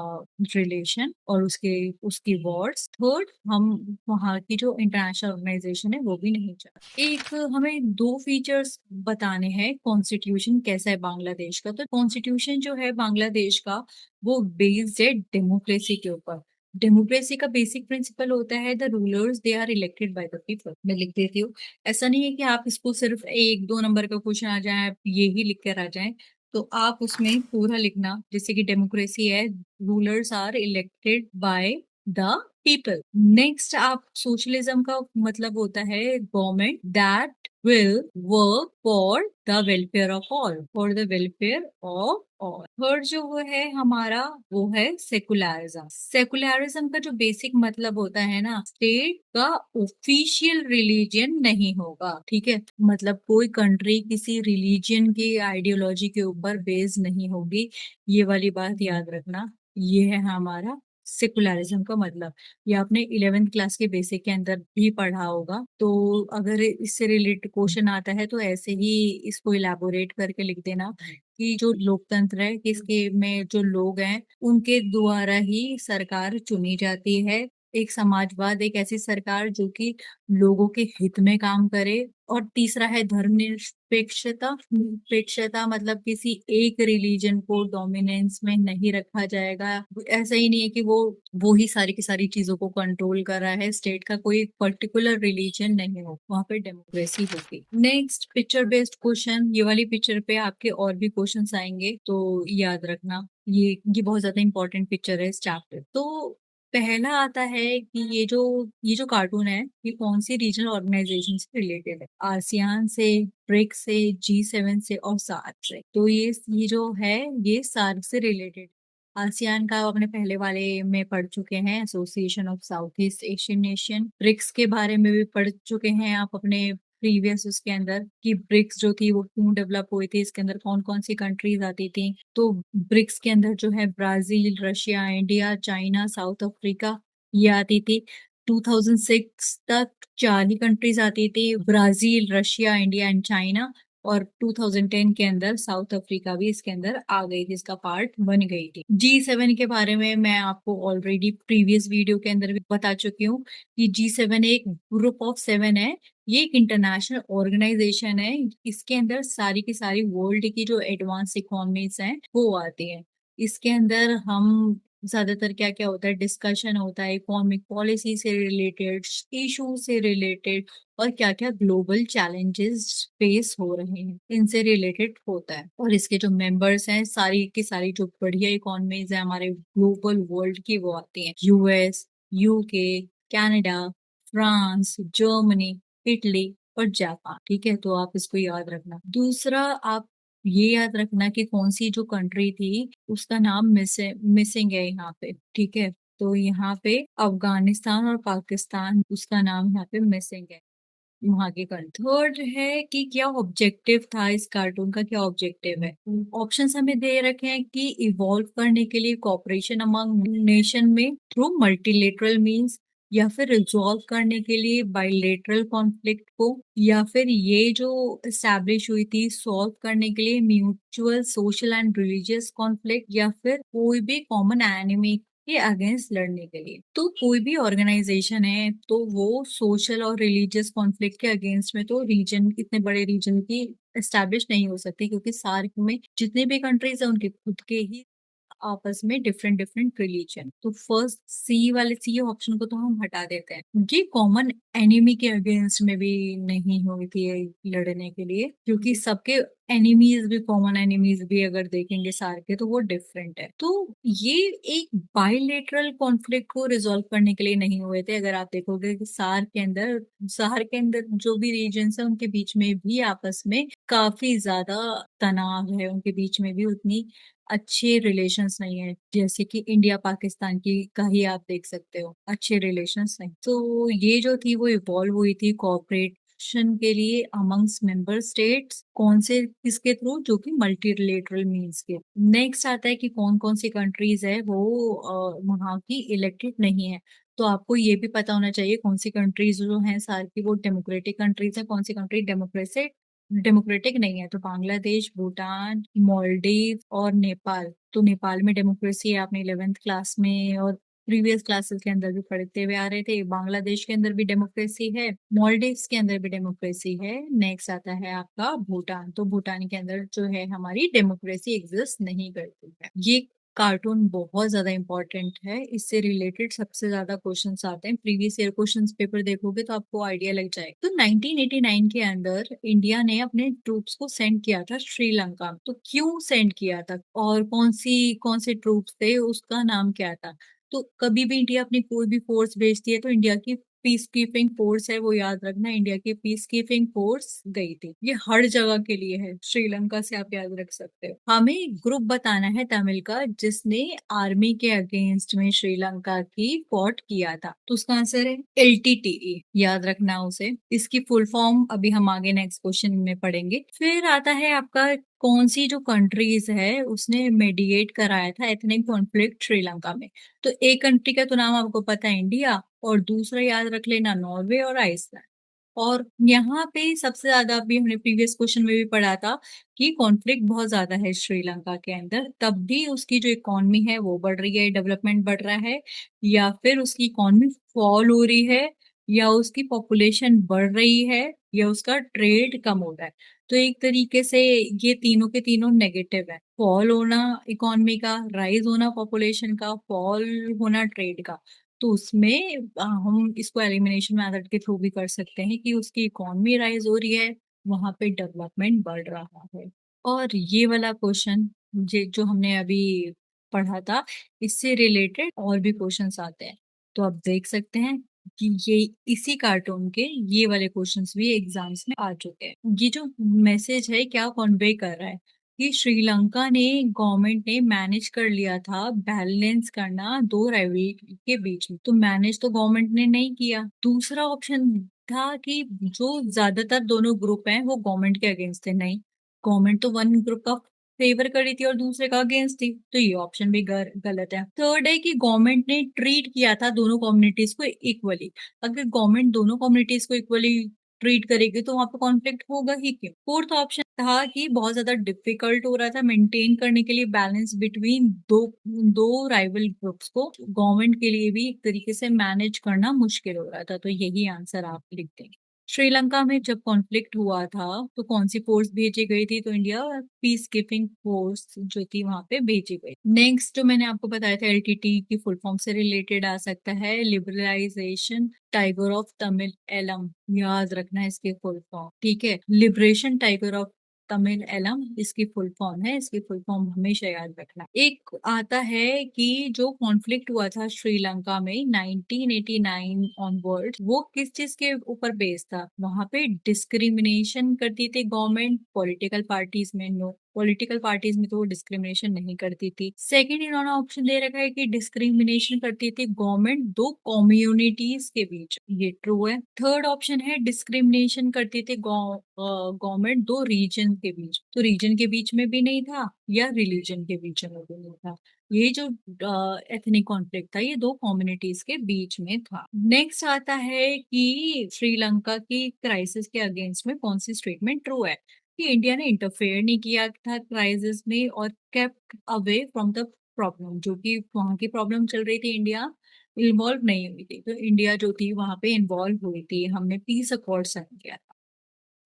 रिलेशन और उसके उसकी वॉर्स। थर्ड, हम वहाँ की जो इंटरनेशनल ऑर्गेनाइजेशन है वो भी नहीं चाहते। एक हमें दो फीचर्स बताने हैं कॉन्स्टिट्यूशन कैसा है बांग्लादेश का। तो कॉन्स्टिट्यूशन जो है बांग्लादेश का वो बेस्ड है डेमोक्रेसी के ऊपर। डेमोक्रेसी का बेसिक प्रिंसिपल होता है the rulers they are elected by the people. मैं लिख देती हूँ। ऐसा नहीं है कि आप इसको सिर्फ एक दो नंबर का क्वेश्चन आ जाए आप ये ही लिख कर आ जाए। तो आप उसमें पूरा लिखना, जैसे कि डेमोक्रेसी है, rulers are elected by the people. Next, आप सोशलिज्म का मतलब होता है government that will work for the welfare of all, for the welfare of all। Third जो वो है हमारा, वो है सेकुलरिज्म। सेकुलरिज्म का जो बेसिक मतलब होता है ना, स्टेट का ऑफिशियल रिलीजन नहीं होगा, ठीक है। मतलब कोई कंट्री किसी रिलीजन की आइडियोलॉजी के ऊपर बेस्ड नहीं होगी, ये वाली बात याद रखना। ये है हमारा सेकुलरिज्म का मतलब। ये आपने 11th क्लास के बेसिक के अंदर भी पढ़ा होगा। तो अगर इससे रिलेटेड क्वेश्चन आता है तो ऐसे ही इसको इलाबोरेट करके लिख देना कि जो लोकतंत्र है किसके में जो लोग हैं उनके द्वारा ही सरकार चुनी जाती है। एक समाजवाद, एक ऐसी सरकार जो कि लोगों के हित में काम करे। और तीसरा है धर्मनिरपेक्षता। निरपेक्षता मतलब किसी एक रिलीजन को डोमिनेंस में नहीं रखा जाएगा। ऐसा ही नहीं है कि वो ही सारी की सारी चीजों को कंट्रोल कर रहा है। स्टेट का कोई पर्टिकुलर रिलीजन नहीं हो, वहां पे डेमोक्रेसी होगी। Next, picture based question. ये वाली पिक्चर पे आपके और भी क्वेश्चंस आएंगे तो याद रखना। ये बहुत ज्यादा इंपॉर्टेंट पिक्चर है इस चैप्टर। तो पहला आता है कि ये जो कार्टून है ये कौन सी रीजनल ऑर्गेनाइजेशन से रिलेटेड है। आसियान से, ब्रिक्स से, G7 से और सार्क से। तो ये जो है ये सार्क से रिलेटेड। आसियान का आपने पहले वाले में पढ़ चुके हैं, Association of South East Asian Nation. BRICS के बारे में भी पढ़ चुके हैं आप अपने प्रीवियस उसके अंदर कि ब्रिक्स जो थी वो क्यों डेवलप हुई थी, इसके अंदर कौन कौन सी कंट्रीज आती थी। तो ब्रिक्स के अंदर जो है Brazil, Russia, India, China, south Africa ये आती थी। 2006 तक 4 ही कंट्रीज आती थी, Brazil, Russia, India and China. और 2010 के अंदर साउथ अफ्रीका भी इसके अंदर आ गई थी, इसका पार्ट बन गई थी। G7 के बारे में मैं आपको ऑलरेडी प्रीवियस वीडियो के अंदर भी बता चुकी हूँ कि G7 एक ग्रुप ऑफ 7 है। ये एक इंटरनेशनल ऑर्गेनाइजेशन है। इसके अंदर सारी की सारी वर्ल्ड की जो एडवांस इकोनॉमीज हैं वो आती है। इसके अंदर हम ज्यादातर क्या क्या होता है, डिस्कशन होता है इकोनॉमिक पॉलिसी से रिलेटेड, इशू से रिलेटेड, और क्या क्या ग्लोबल चैलेंजेस फेस हो रहे हैं इनसे रिलेटेड होता है। और इसके जो मेंबर्स हैं सारी की सारी जो बढ़िया इकोनॉमीज है हमारे ग्लोबल वर्ल्ड की वो आती हैं। US, UK, Canada, France, Germany, Italy और जापान, ठीक है। तो आप इसको याद रखना। दूसरा, आप ये याद रखना कि कौन सी जो कंट्री थी उसका नाम मिसिंग है यहाँ पे, ठीक है। तो यहाँ पे अफगानिस्तान और पाकिस्तान, उसका नाम यहाँ पे मिसिंग है वहां के कंट्री। थर्ड है कि क्या ऑब्जेक्टिव था इस कार्टून का, क्या ऑब्जेक्टिव है। ऑप्शंस हमें दे रखे हैं कि इवॉल्व करने के लिए कॉपरेशन अमंग नेशन में थ्रू मल्टीलेटरल मींस, या फिर रिजॉल्व करने के लिए बाइलेटरल कॉन्फ्लिक्ट को, या फिर ये जो एस्टैब्लिश हुई थी सॉल्व करने के लिए mutual social and religious conflict, या फिर कोई भी कॉमन एनिमी के अगेंस्ट लड़ने के लिए। तो कोई भी ऑर्गेनाइजेशन है तो वो सोशल और रिलीजियस कॉन्फ्लिक्ट के अगेंस्ट में तो रीजन, इतने बड़े रीजन की एस्टैब्लिश नहीं हो सकती, क्योंकि सार्क में जितने भी कंट्रीज है उनके खुद के ही आपस में डिफरेंट डिफरेंट रिलीजन। तो फर्स्ट सी ऑप्शन को तो हम हटा देते हैं, क्योंकि कॉमन एनिमी के अगेंस्ट में भी नहीं हुई थी ये लड़ने के लिए, क्योंकि सबके एनिमीज भी, कॉमन एनिमीज भी अगर देखेंगे सार के तो वो डिफरेंट है। तो ये एक बाइलेटरल कॉन्फ्लिक्ट को रिजोल्व करने के लिए नहीं हुए थे। अगर आप देखोगे कि सार के अंदर जो भी रीजन है उनके बीच में भी आपस में काफी ज्यादा तनाव है, उनके बीच में भी उतनी अच्छे रिलेशंस नहीं है। जैसे कि इंडिया पाकिस्तान की का ही आप देख सकते हो, अच्छे रिलेशंस नहीं। तो ये जो थी वो इवॉल्व हुई थी कोऑपरेशन के लिए अमंग्स मेंबर स्टेट्स। कौन से, किसके थ्रू, जो कि मल्टीलेटरल मीन्स के। नेक्स्ट आता है कि कौन कौन सी कंट्रीज है वो वहाँ की इलेक्टेड नहीं है। तो आपको ये भी पता होना चाहिए कौन सी कंट्रीज जो हैं सारी की वो डेमोक्रेटिक कंट्रीज है, कौन सी कंट्री डेमोक्रेटिक नहीं है। तो बांग्लादेश, भूटान, मालदीव और नेपाल। तो नेपाल में डेमोक्रेसी है, आपने 11th क्लास में और प्रीवियस क्लासेस के अंदर भी पढ़ते हुए आ रहे थे। बांग्लादेश के अंदर भी डेमोक्रेसी है, मालदीव्स के अंदर भी डेमोक्रेसी है। नेक्स्ट आता है आपका भूटान। तो भूटान के अंदर जो है हमारी डेमोक्रेसी एग्जिस्ट नहीं करती है। ये कार्टून बहुत ज्यादा इंपॉर्टेंट है, इससे रिलेटेड सबसे ज्यादा क्वेश्चंस आते हैं। प्रीवियस ईयर क्वेश्चंस पेपर देखोगे तो आपको आइडिया लग जाएगा। तो 1989 के अंदर इंडिया ने अपने ट्रूप्स को सेंड किया था श्रीलंका। तो क्यों सेंड किया था और कौन से ट्रूप्स थे, उसका नाम क्या था। तो कभी भी इंडिया अपनी कोई भी फोर्स भेजती है तो इंडिया की पीस कीपिंग फोर्स है, वो याद रखना, इंडिया की पीस कीपिंग फोर्स गई थी। ये हर जगह के लिए है, श्रीलंका से आप याद रख सकते हो। हमें ग्रुप बताना है तमिल का जिसने आर्मी के अगेंस्ट में श्रीलंका की फॉट किया था। तो उसका आंसर है LTTE, याद रखना उसे। इसकी फुल फॉर्म अभी हम आगे नेक्स्ट क्वेश्चन में पढ़ेंगे। फिर आता है आपका कौन सी जो कंट्रीज है उसने मेडिएट कराया था एथनिक कॉन्फ्लिक्ट श्रीलंका में। तो एक कंट्री का तो नाम आपको पता है, इंडिया, और दूसरा याद रख लेना नॉर्वे और आइसलैंड। और यहाँ पे सबसे ज्यादा अभी हमने प्रीवियस क्वेश्चन में भी पढ़ा था कि कॉन्फ्लिक्ट बहुत ज्यादा है श्रीलंका के अंदर, तब भी उसकी जो इकोनॉमी है वो बढ़ रही है, डेवलपमेंट बढ़ रहा है, या फिर उसकी इकोनॉमी फॉल हो रही है, या उसकी पॉपुलेशन बढ़ रही है, या उसका ट्रेड कम हो रहा है। तो एक तरीके से ये तीनों के तीनों नेगेटिव है, फॉल होना इकोनॉमी का, राइज होना पॉपुलेशन का, फॉल होना ट्रेड का। तो उसमें हम इसको एलिमिनेशन मेथड के थ्रू भी कर सकते हैं कि उसकी इकोनॉमी राइज हो रही है, वहां पे डेवलपमेंट बढ़ रहा है। और ये वाला क्वेश्चन जो हमने अभी पढ़ा था, इससे रिलेटेड और भी क्वेश्चंस आते हैं। तो आप देख सकते हैं कि ये इसी कार्टून के ये वाले क्वेश्चंस भी एग्जाम्स में आ चुके हैं। ये जो मैसेज है क्या कॉन्वे कर रहा है कि श्रीलंका ने, गवर्नमेंट ने मैनेज कर लिया था बैलेंस करना दो राइवल के बीच में। तो मैनेज तो गवर्नमेंट ने नहीं किया। दूसरा ऑप्शन था कि जो ज्यादातर दोनों ग्रुप हैं वो गवर्नमेंट के अगेंस्ट थे। नहीं, गवर्नमेंट तो वन ग्रुप का फेवर करी थी और दूसरे का अगेंस्ट थी। तो ये ऑप्शन भी गलत है। थर्ड है कि गवर्नमेंट ने ट्रीट किया था दोनों कम्युनिटीज को इक्वली। अगर गवर्नमेंट दोनों कम्युनिटीज को इक्वली ट्रीट करेगी तो वहां पे कॉन्फ्लिक्ट होगा ही क्यों। फोर्थ ऑप्शन था कि बहुत ज्यादा डिफिकल्ट हो रहा था मेंटेन करने के लिए बैलेंस बिटवीन दो दो राइवल ग्रुप्स को, गवर्नमेंट के लिए भी एक तरीके से मैनेज करना मुश्किल हो रहा था। तो यही आंसर आप लिख देंगे। श्रीलंका में जब कॉन्फ्लिक्ट हुआ था तो कौन सी फोर्स भेजी गई थी। तो इंडिया पीस कीपिंग फोर्स जो थी वहां पे भेजी गई। नेक्स्ट जो मैंने आपको बताया था LTT की फुल फॉर्म से रिलेटेड आ सकता है liberalisation tiger of Tamil Eelam, याद रखना है इसकी फुल फॉर्म। ठीक है, liberation tiger of Tamil Eelam इसकी फुल फॉर्म है, इसकी फुल फॉर्म हमेशा याद रखना। एक आता है कि जो कॉन्फ्लिक्ट हुआ था श्रीलंका में 1989 ऑनवर्ड, वो किस चीज के ऊपर बेस्ड था। वहां पे डिस्क्रिमिनेशन करती थी गवर्नमेंट पॉलिटिकल पार्टीज में। नो, पॉलिटिकल पार्टीज में तो वो डिस्क्रिमिनेशन नहीं करती थी। सेकंड इन्होंने ऑप्शन दे रखा है कि डिस्क्रिमिनेशन करती थी गवर्नमेंट दो कम्युनिटीज के बीच, ये ट्रू है। थर्ड ऑप्शन है डिस्क्रिमिनेशन करती थी गवर्नमेंट दो रीजन के बीच। तो रीजन के बीच में भी नहीं था या रिलीजन के बीच में भी नहीं था। ये जो एथनिक कॉन्फ्लिक्ट था ये दो कम्युनिटीज के बीच में था। नेक्स्ट आता है कि श्रीलंका की क्राइसिस के अगेंस्ट में कौन सी स्टेटमेंट ट्रू है। कि इंडिया ने इंटरफेयर नहीं किया था क्राइसिस में और kept away from the problem. जो कि वहां की प्रॉब्लम चल रही थी, इंडिया इन्वॉल्व नहीं हुई थी। तो इंडिया जो थी वहां पे इन्वॉल्व हुई थी, हमने पीस अकॉर्ड साइन किया था।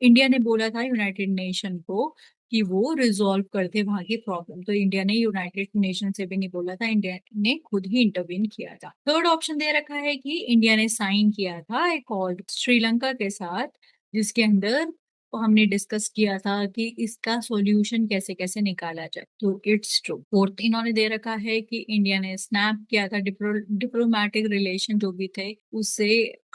इंडिया ने बोला था यूनाइटेड नेशन को कि वो रिजॉल्व करते वहां की प्रॉब्लम। तो इंडिया ने यूनाइटेड नेशन से भी नहीं बोला था, इंडिया ने खुद ही इंटरवीन किया था। थर्ड ऑप्शन दे रखा है कि इंडिया ने साइन किया था एक और श्रीलंका के साथ, जिसके अंदर हमने डिस्कस किया था कि इसका सॉल्यूशन कैसे कैसे निकाला जाए। तो इट्स ट्रू। फोर्थ इन्होंने दे रखा है कि इंडिया ने स्नैप किया था, डिप्लोमेटिक रिलेशन जो भी थे उससे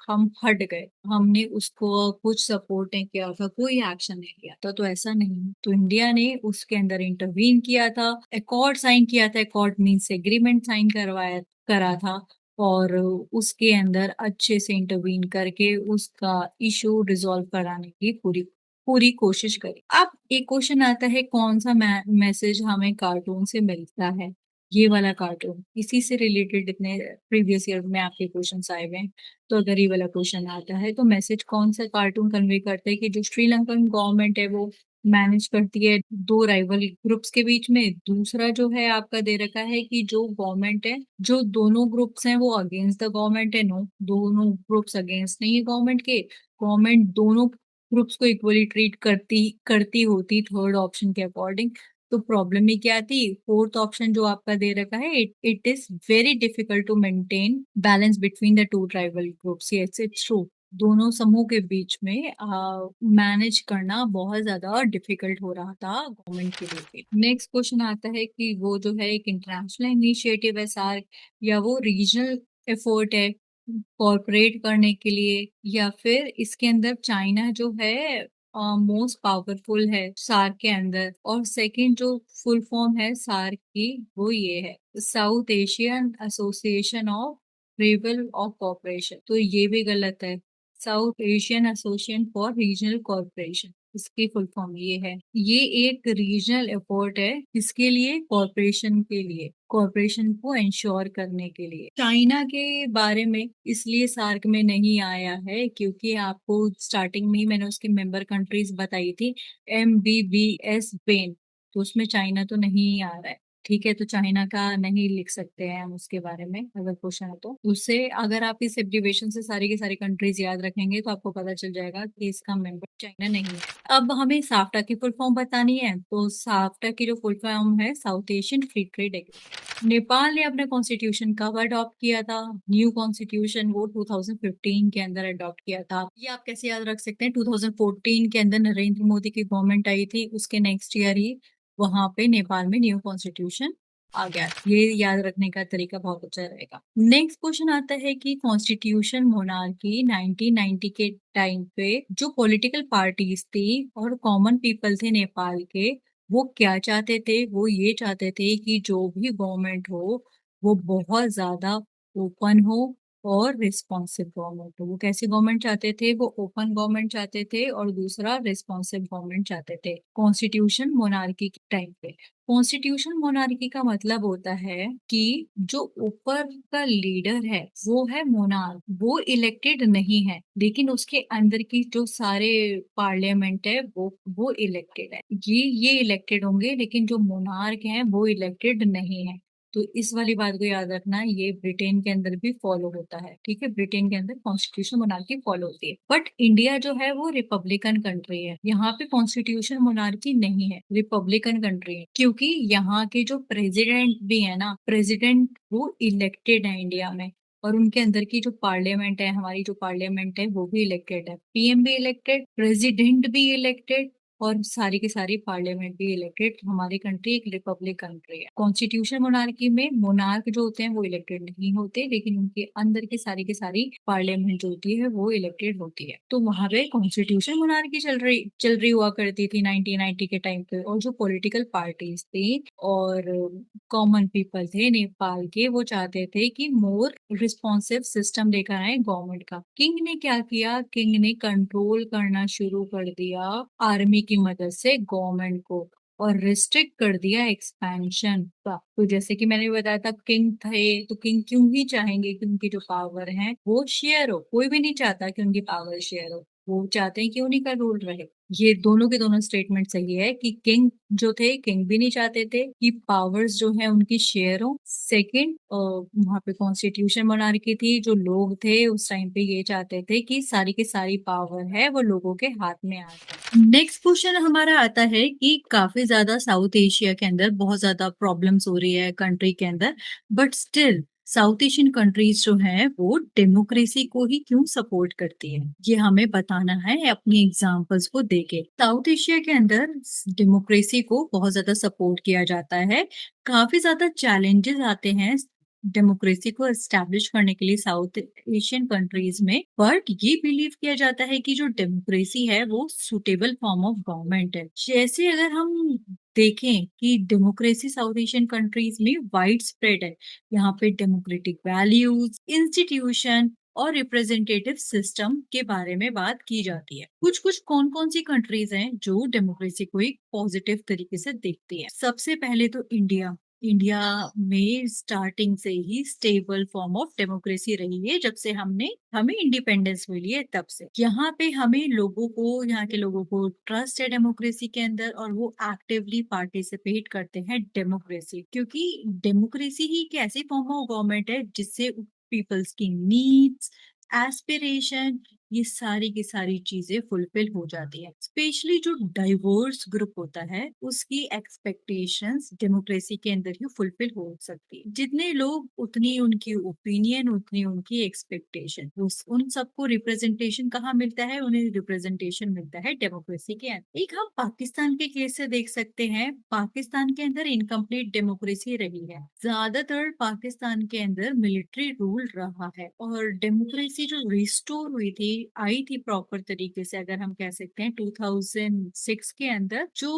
हम हट गए, हमने उसको कुछ सपोर्ट नहीं किया था, कोई एक्शन नहीं लिया था। तो ऐसा नहीं, तो इंडिया ने उसके अंदर इंटरवीन किया था, अकॉर्ड साइन किया था। अकॉर्ड मीन्स एग्रीमेंट साइन करवाया करा था, और उसके अंदर अच्छे से इंटरवीन करके उसका इशू रिजॉल्व कराने की पूरी पूरी कोशिश करी। अब एक क्वेश्चन आता है कौन सा मैसेज हमें कार्टून से मिलता है। ये वाला कार्टून, इसी से रिलेटेड इतने प्रीवियस ईयर में आपके क्वेश्चंस आए हुए हैं। तो अगर ये वाला क्वेश्चन आता है तो मैसेज कौन सा कार्टून कन्वे करता है कि जो श्रीलंकन गवर्नमेंट है वो मैनेज करती है दो राइवल ग्रुप्स के बीच में। दूसरा जो है आपका दे रखा है कि जो गवर्नमेंट है, जो दोनों ग्रुप्स हैं वो अगेंस्ट द गवर्नमेंट है। नो, दोनों ग्रुप्स अगेंस्ट नहीं है गवर्नमेंट के। गवर्नमेंट दोनों ग्रुप्स को इक्वली ट्रीट करती करती होती थर्ड ऑप्शन के अकॉर्डिंग। तो प्रॉब्लम में क्या थी? फोर्थ ऑप्शन जो आपका दे रखा है, it is very difficult to maintain balance between the two tribal groups. Yes, it's true. दोनों समूह के बीच में मैनेज करना बहुत ज्यादा डिफिकल्ट हो रहा था गवर्नमेंट के लिए। नेक्स्ट क्वेश्चन आता है कि वो जो है एक इंटरनेशनल इनिशिएटिव है सार्क, या वो रीजनल एफर्ट है कॉर्पोरेट करने के लिए, या फिर इसके अंदर चाइना जो है मोस्ट पावरफुल है सार्क के अंदर। और सेकंड जो फुल फॉर्म है सार्क की वो ये है south Asian association of travel of corporation. तो ये भी गलत है। South Asian association for regional corporation, इसकी फुल फॉर्म ये है। ये एक रीजनल एफर्ट है, किसके लिए? कॉर्पोरेशन के लिए, कॉर्पोरेशन को इंश्योर करने के लिए। चाइना के बारे में इसलिए सार्क में नहीं आया है क्योंकि आपको स्टार्टिंग में ही मैंने उसकी मेंबर कंट्रीज बताई थी, MBBS बेन, तो उसमें चाइना तो नहीं आ रहा है। ठीक है, तो चाइना का नहीं लिख सकते हैं हम उसके बारे में अगर क्वेश्चन है तो। उससे अगर आप इस एब्रिविएशन से सारी की सारी कंट्रीज याद रखेंगे तो आपको पता चल जाएगा कि इसका मेंबर चाइना नहीं है। अब हमें साफ्टा की फुल फॉर्म बतानी है, तो साफ्टा की जो फुल फॉर्म है south Asian free trade agreement. Nepal ने अपना कॉन्स्टिट्यूशन कब अडॉप्ट किया था? न्यू कॉन्स्टिट्यूशन वो 2015 के अंदर अडॉप्ट किया था। ये आप कैसे याद रख सकते हैं? 2014 के अंदर नरेंद्र मोदी की गवर्नमेंट आई थी, उसके नेक्स्ट ईयर ही वहां पे नेपाल में न्यू कॉन्स्टिट्यूशन आ गया। ये याद रखने का तरीका बहुत अच्छा रहेगा। नेक्स्ट क्वेश्चन आता है कि कॉन्स्टिट्यूशन मोनार्की 1990 के टाइम पे जो पॉलिटिकल पार्टीज थी और कॉमन पीपल थे नेपाल के, वो क्या चाहते थे? वो ये चाहते थे कि जो भी गवर्नमेंट हो वो बहुत ज्यादा ओपन हो और रिस्पॉन्सिव गवर्नमेंट हो। वो कैसी गवर्नमेंट चाहते थे? वो ओपन गवर्नमेंट चाहते थे और दूसरा रिस्पॉन्सिव गवर्नमेंट चाहते थे कॉन्स्टिट्यूशन मोनार्की के टाइम पे। कॉन्स्टिट्यूशन मोनार्की का मतलब होता है कि जो ऊपर का लीडर है वो है मोनार्क, वो इलेक्टेड नहीं है, लेकिन उसके अंदर की जो सारे पार्लियामेंट है वो इलेक्टेड है। ये इलेक्टेड होंगे, लेकिन जो मोनार्क है वो इलेक्टेड नहीं है। तो इस वाली बात को याद रखना, ये ब्रिटेन के अंदर भी फॉलो होता है। ठीक है, ब्रिटेन के अंदर कॉन्स्टिट्यूशन मोनार्की फॉलो होती है। बट इंडिया जो है वो रिपब्लिकन कंट्री है, यहाँ पे कॉन्स्टिट्यूशन मोनार्की नहीं है, रिपब्लिकन कंट्री है। क्योंकि यहाँ के जो प्रेसिडेंट भी है ना, प्रेसिडेंट वो इलेक्टेड है इंडिया में, और उनके अंदर की जो पार्लियामेंट है, हमारी जो पार्लियामेंट है वो भी इलेक्टेड है। PM भी इलेक्टेड, प्रेसिडेंट भी इलेक्टेड, और सारी की सारी पार्लियामेंट भी इलेक्टेड। हमारी कंट्री एक रिपब्लिक कंट्री है। कॉन्स्टिट्यूशन मोनार्की में मोनार्क जो होते हैं वो इलेक्टेड नहीं होते, लेकिन उनके अंदर की सारी पार्लियामेंट जो होती है वो इलेक्टेड होती है। तो वहां पे कॉन्स्टिट्यूशन मोनार्की चल रही हुआ करती थी 1990 के टाइम पे। और जो पॉलिटिकल पार्टीज थी और कॉमन पीपल थे नेपाल के, वो चाहते थे कि मोर रिस्पॉन्सिव सिस्टम लेकर आए गवर्नमेंट का। किंग ने क्या किया? किंग ने कंट्रोल करना शुरू कर दिया आर्मी की मदद से गवर्नमेंट को, और रिस्ट्रिक्ट कर दिया एक्सपेंशन का। तो जैसे कि मैंने बताया था, किंग थे तो किंग क्यों ही चाहेंगे कि उनकी जो पावर है वो शेयर हो? कोई भी नहीं चाहता कि उनकी पावर शेयर हो, वो चाहते हैं कि उन्हीं का रूल रहे। ये दोनों के दोनों स्टेटमेंट सही है कि किंग जो थे, किंग भी नहीं चाहते थे कि पावर्स जो है उनकी शेयर हो। सेकंड, वहां पे कॉन्स्टिट्यूशन मोनार्की थी, जो लोग थे उस टाइम पे ये चाहते थे कि सारी की सारी पावर है वो लोगों के हाथ में आ जाए। नेक्स्ट क्वेश्चन हमारा आता है कि काफी ज्यादा साउथ एशिया के अंदर बहुत ज्यादा प्रॉब्लम्स हो रही है कंट्री के अंदर, but still south Asian countries जो हैं वो डेमोक्रेसी को ही क्यों सपोर्ट करती है, ये हमें बताना है अपनी एग्जांपल्स को देके। साउथ एशिया के अंदर डेमोक्रेसी को बहुत ज्यादा सपोर्ट किया जाता है। काफी ज्यादा चैलेंजेस आते हैं डेमोक्रेसी को एस्टेब्लिश करने के लिए साउथ एशियन कंट्रीज में, बट ये बिलीव किया जाता है कि जो डेमोक्रेसी है वो सुटेबल फॉर्म ऑफ गवर्नमेंट है। जैसे अगर हम देखें कि डेमोक्रेसी साउथ एशियन कंट्रीज में वाइड स्प्रेड है, यहाँ पे डेमोक्रेटिक वैल्यूज, इंस्टीट्यूशन और रिप्रेजेंटेटिव सिस्टम के बारे में बात की जाती है। कुछ कुछ कौन कौन सी कंट्रीज हैं जो डेमोक्रेसी को एक पॉजिटिव तरीके से देखती है? सबसे पहले तो इंडिया। इंडिया में स्टार्टिंग से ही स्टेबल फॉर्म ऑफ डेमोक्रेसी रही है, जब से हमने हमें इंडिपेंडेंस मिली है तब से। यहाँ पे हमें लोगों को, यहाँ के लोगों को ट्रस्ट है डेमोक्रेसी के अंदर, और वो एक्टिवली पार्टिसिपेट करते हैं डेमोक्रेसी, क्योंकि डेमोक्रेसी ही एक ऐसी फॉर्म ऑफ गवर्नमेंट है जिससे पीपल्स की नीड्स, एस्पिरेशन, ये सारी की सारी चीजें फुलफिल हो जाती है। स्पेशली जो डाइवर्स ग्रुप होता है, उसकी एक्सपेक्टेशंस डेमोक्रेसी के अंदर ही फुलफिल हो सकती है। जितने लोग उतनी उनकी ओपिनियन, उतनी उनकी एक्सपेक्टेशन। उस उन सबको रिप्रेजेंटेशन कहाँ मिलता है? उन्हें रिप्रेजेंटेशन मिलता है डेमोक्रेसी के अंदर। एक हम पाकिस्तान के केस से देख सकते हैं। पाकिस्तान के अंदर इनकम्प्लीट डेमोक्रेसी रही है। ज्यादातर पाकिस्तान के अंदर मिलिट्री रूल रहा है, और डेमोक्रेसी जो रिस्टोर हुई थी, आई थी प्रॉपर तरीके से, अगर हम कह सकते हैं 2006 के अंदर। जो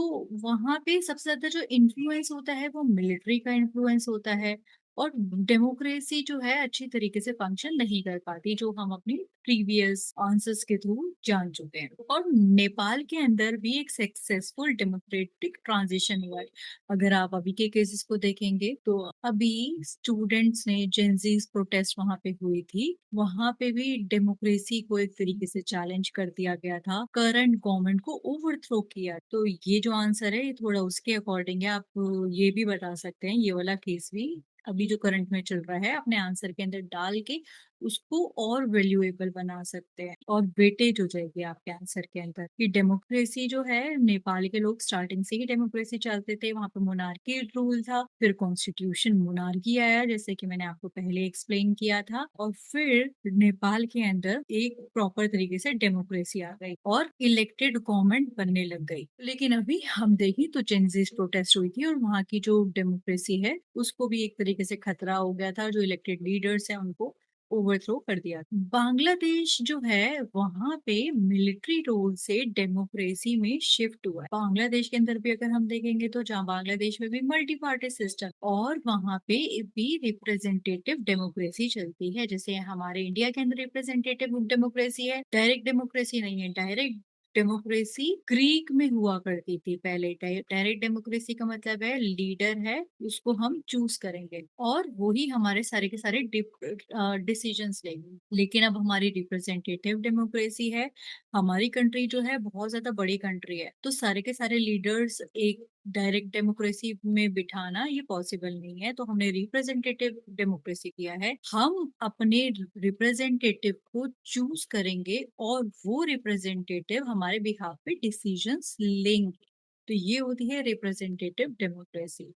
वहां पे सबसे ज्यादा जो इन्फ्लुएंस होता है वो मिलिट्री का इन्फ्लुएंस होता है, और डेमोक्रेसी जो है अच्छी तरीके से फंक्शन नहीं कर पाती, जो हम अपनी प्रीवियस आंसर्स के थ्रू जान चुके हैं। और नेपाल के अंदर भी एक सक्सेसफुल डेमोक्रेटिक ट्रांजिशन हुआ है। अगर आप अभी के केसेस को देखेंगे तो अभी स्टूडेंट्स ने, जेंजीज प्रोटेस्ट वहां पे हुई थी, वहां पे भी डेमोक्रेसी को एक तरीके से चैलेंज कर दिया गया था, करंट गवर्नमेंट को ओवरथ्रो किया। तो ये जो आंसर है ये थोड़ा उसके अकॉर्डिंग है। आप ये भी बता सकते हैं, ये वाला केस भी अभी जो करंट में चल रहा है, अपने आंसर के अंदर डाल के उसको और वैल्यूएबल बना सकते हैं, और वेटेज हो जाएगी आपके आंसर के अंदर कि डेमोक्रेसी जो है, नेपाल के लोग स्टार्टिंग से ही डेमोक्रेसी चाहते थे। वहां पे मोनार्की रूल था, फिर कॉन्स्टिट्यूशन मोनार्की आया, जैसे कि मैंने आपको पहले एक्सप्लेन किया था, और फिर नेपाल के अंदर एक प्रॉपर तरीके से डेमोक्रेसी आ गई और इलेक्टेड गवर्नमेंट बनने लग गई। लेकिन अभी हम देखें तो जेंजीज प्रोटेस्ट हुई थी, और वहां की जो डेमोक्रेसी है उसको भी एक तरीके से खतरा हो गया था। जो इलेक्टेड लीडर्स हैं उनको ओवरथ्रो कर दिया। बांग्लादेश जो है, वहां पे मिलिट्री रूल से डेमोक्रेसी में शिफ्ट हुआ है। बांग्लादेश के अंदर भी अगर हम देखेंगे तो जहाँ बांग्लादेश में भी मल्टी पार्टी सिस्टम, और वहां पे भी रिप्रेजेंटेटिव डेमोक्रेसी चलती है। जैसे हमारे इंडिया के अंदर रिप्रेजेंटेटिव डेमोक्रेसी है, डायरेक्ट डेमोक्रेसी नहीं है। डायरेक्ट डेमोक्रेसी ग्रीक में हुआ करती थी पहले। डायरेक्ट डेमोक्रेसी का मतलब है लीडर है, उसको हम चूज करेंगे और वही हमारे सारे के सारे डिसीजंस लेंगे। लेकिन अब हमारी रिप्रेजेंटेटिव डेमोक्रेसी है। हमारी कंट्री जो है बहुत ज्यादा बड़ी कंट्री है, तो सारे के सारे लीडर्स एक डायरेक्ट डेमोक्रेसी में बिठाना ये पॉसिबल नहीं है। तो हमने रिप्रेजेंटेटिव डेमोक्रेसी किया है। हम अपने रिप्रेजेंटेटिव को चूज करेंगे, और वो रिप्रेजेंटेटिव हमारे बिहाफ पे डिसीजंस लेंगे। तो ये होती है रिप्रेजेंटेटिव डेमोक्रेसी।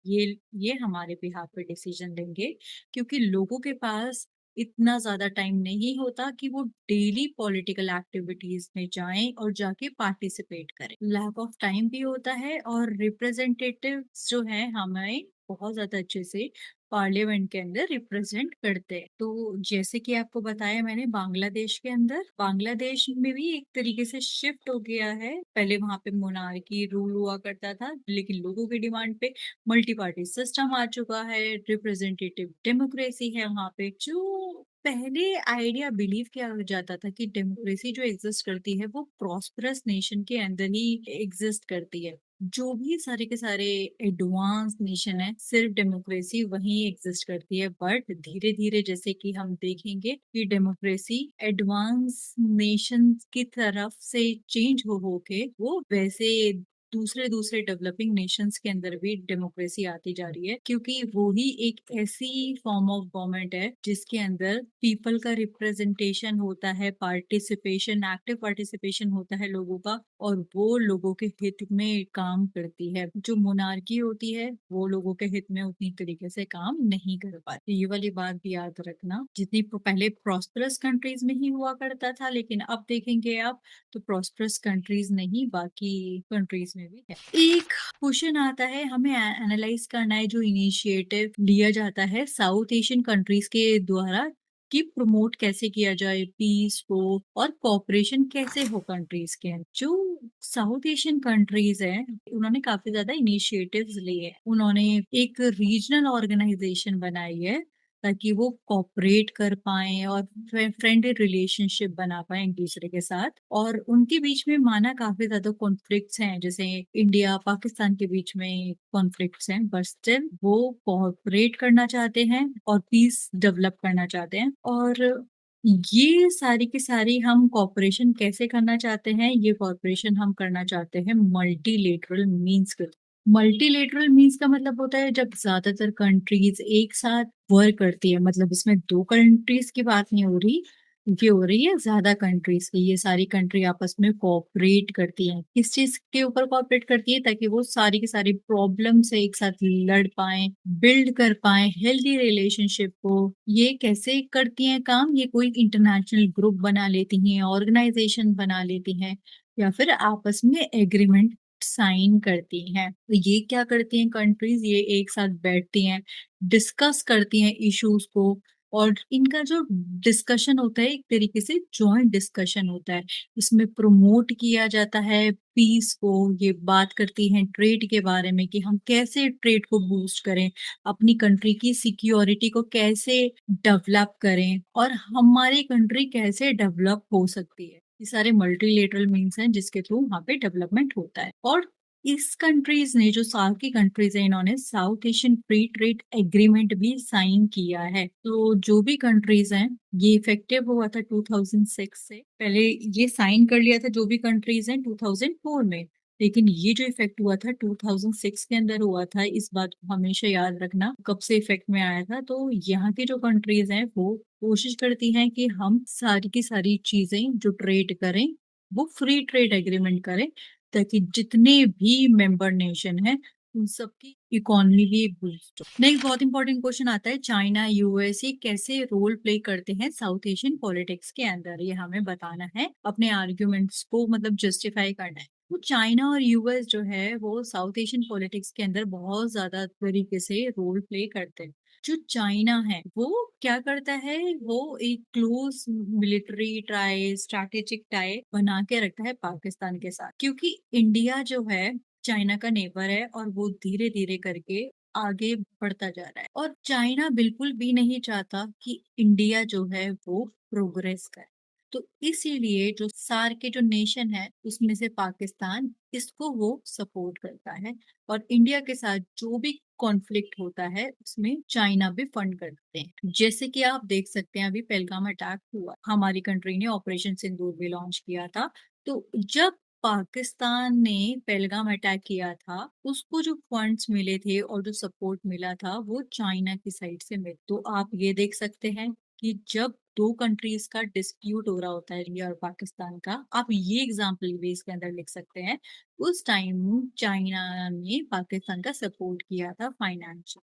ये हमारे बिहाफ पे डिसीजन लेंगे, क्योंकि लोगों के पास इतना ज्यादा टाइम नहीं होता कि वो डेली पॉलिटिकल एक्टिविटीज में जाएं और जाके पार्टिसिपेट करें। लैक ऑफ टाइम भी होता है, और रिप्रेजेंटेटिव जो है हमें बहुत ज्यादा अच्छे से पार्लियामेंट के अंदर रिप्रेजेंट करते हैं। तो जैसे कि आपको बताया मैंने, बांग्लादेश के अंदर, बांग्लादेश में भी एक तरीके से शिफ्ट हो गया है। पहले वहां पे मोनार्की रूल हुआ करता था, लेकिन लोगों की डिमांड पे मल्टी पार्टी सिस्टम आ चुका है, रिप्रेजेंटेटिव डेमोक्रेसी है वहां पे। जो पहले आइडिया बिलीव किया जाता था कि डेमोक्रेसी जो एग्जिस्ट करती है वो प्रॉस्परस नेशन के अंदर ही एग्जिस्ट करती है। जो भी सारे के सारे एडवांस नेशन है, सिर्फ डेमोक्रेसी वहीं एग्जिस्ट करती है। बट धीरे धीरे जैसे कि हम देखेंगे कि डेमोक्रेसी एडवांस नेशन की तरफ से चेंज हो के वो वैसे दूसरे दूसरे डेवलपिंग नेशंस के अंदर भी डेमोक्रेसी आती जा रही है, क्योंकि वो ही एक ऐसी फॉर्म ऑफ गवर्नमेंट है जिसके अंदर पीपल का रिप्रेजेंटेशन होता है, पार्टिसिपेशन, एक्टिव पार्टिसिपेशन होता है लोगों का, और वो लोगों के हित में काम करती है। जो मोनार्की होती है वो लोगों के हित में उतनी तरीके से काम नहीं कर पाती। ये वाली बात भी याद रखना। जितनी पहले प्रॉस्परस कंट्रीज में ही हुआ करता था, लेकिन अब देखेंगे आप तो प्रॉस्परस कंट्रीज नहीं, बाकी कंट्रीज में भी है। एक क्वेश्चन आता है, हमें एनालाइज करना है जो इनिशिएटिव लिया जाता है साउथ एशियन कंट्रीज के द्वारा, कि प्रमोट कैसे किया जाए पीस को, और कोऑपरेशन कैसे हो कंट्रीज के। जो साउथ एशियन कंट्रीज हैं, उन्होंने काफी ज्यादा इनिशिएटिव्स लिए हैं। उन्होंने एक रीजनल ऑर्गेनाइजेशन बनाई है ताकि वो कोऑपरेट कर पाएँ और फ्रेंडली रिलेशनशिप बना पाएँ एक-दूसरे के साथ। और उनके बीच में माना काफ़ी ज़्यादा कॉन्फ्लिक्ट्स हैं, जैसे इंडिया, पाकिस्तान के बीच में कॉन्फ्लिक्ट्स हैं, बट स्टिल वो कोऑपरेट करना चाहते हैं और पीस डेवलप करना चाहते हैं। और ये सारी की सारी हम कोऑपरेशन कैसे करना चाहते हैं? ये कोऑपरेशन हम करना चाहते हैं मल्टीलेटरल मीन्स के। मल्टीलेटरल मीन्स का मतलब होता है जब ज़्यादातर कंट्रीज़ एक साथ वर्क करती है, मतलब इसमें 2 कंट्रीज़ की बात नहीं हो रही, ये हो रही है ज़्यादा कंट्रीज़ की। ये सारी कंट्री आपस में कोऑपरेट करती हैं। किस चीज़ के ऊपर कोऑपरेट करती है? ताकि वो सारी की सारी प्रॉब्लम से एक साथ लड़ पाएँ, बिल्ड कर पाएँ हेल्दी रिलेशनशिप को। ये कैसे करती हैं काम? ये कोई इंटरनेशनल ग्रुप बना लेती हैं, ऑर्गनाइज़ेशन बना लेती हैं या फिर आपस में एग्रीमेंट साइन करती हैं। तो ये क्या करती हैं कंट्रीज़? ये एक साथ बैठती हैं, डिस्कस करती हैं इश्यूज़ को। और इनका जो डिस्कशन होता है एक तरीके से जॉइंट डिस्कशन होता है। इसमें प्रमोट किया जाता है पीस को, ये बात करती हैं ट्रेड के बारे में कि हम कैसे ट्रेड को बूस्ट करें, अपनी कंट्री की सिक्योरिटी को कैसे डेवलप करें और हमारी कंट्री कैसे डेवलप हो सकती है। ये सारे मल्टीलेटरल मीन्स हैं जिसके थ्रू वहाँ पे डेवलपमेंट होता है। और इस कंट्रीज ने, जो सार्क की कंट्रीज है, इन्होंने south Asian free trade agreement भी साइन किया है। तो जो भी कंट्रीज हैं, ये इफेक्टिव हुआ था 2006 से। पहले ये साइन कर लिया था जो भी कंट्रीज हैं 2004 में, लेकिन ये जो इफेक्ट हुआ था 2006 के अंदर हुआ था। इस बात को हमेशा याद रखना कब से इफेक्ट में आया था। तो यहाँ की जो कंट्रीज हैं वो कोशिश करती हैं कि हम सारी की सारी चीजें जो ट्रेड करें वो फ्री ट्रेड एग्रीमेंट करें, ताकि जितने भी मेंबर नेशन हैं उन सबकी इकोनॉमी भी बूस्ट हो। नेक्स्ट बहुत इंपॉर्टेंट क्वेश्चन आता है, चाइना यूएस ये कैसे रोल प्ले करते हैं साउथ एशियन पॉलिटिक्स के अंदर? ये हमें बताना है, अपने आर्ग्यूमेंट्स को मतलब जस्टिफाई करना है। तो चाइना और यूएस जो है वो साउथ एशियन पॉलिटिक्स के अंदर बहुत ज्यादा तरीके से रोल प्ले करते हैं। जो चाइना है वो क्या करता है, वो एक close military tie, strategic tie बना के रखता है पाकिस्तान के साथ, क्योंकि इंडिया जो है चाइना का नेबर है और वो धीरे धीरे करके आगे बढ़ता जा रहा है। और चाइना बिल्कुल भी नहीं चाहता कि इंडिया जो है वो प्रोग्रेस करे। तो इसीलिए जो सार्क के जो नेशन है उसमें से पाकिस्तान इसको वो सपोर्ट करता है। और इंडिया के साथ जो भी कॉन्फ्लिक्ट होता है उसमें चाइना भी फंड करते हैं। जैसे कि आप देख सकते हैं अभी पहलगाम अटैक हुआ, हमारी कंट्री ने ऑपरेशन सिंदूर भी लॉन्च किया था। तो जब पाकिस्तान ने पहलगाम अटैक किया था, उसको जो फंड्स मिले थे और जो सपोर्ट मिला था वो चाइना की साइड से मिला। तो आप ये देख सकते हैं कि जब दो कंट्रीज का डिस्प्यूट हो रहा होता है, इंडिया और पाकिस्तान का, आप ये एग्जाम्पल भी इसके अंदर लिख सकते हैं। उस टाइम चाइना ने पाकिस्तान का सपोर्ट किया था, फाइनेंशियल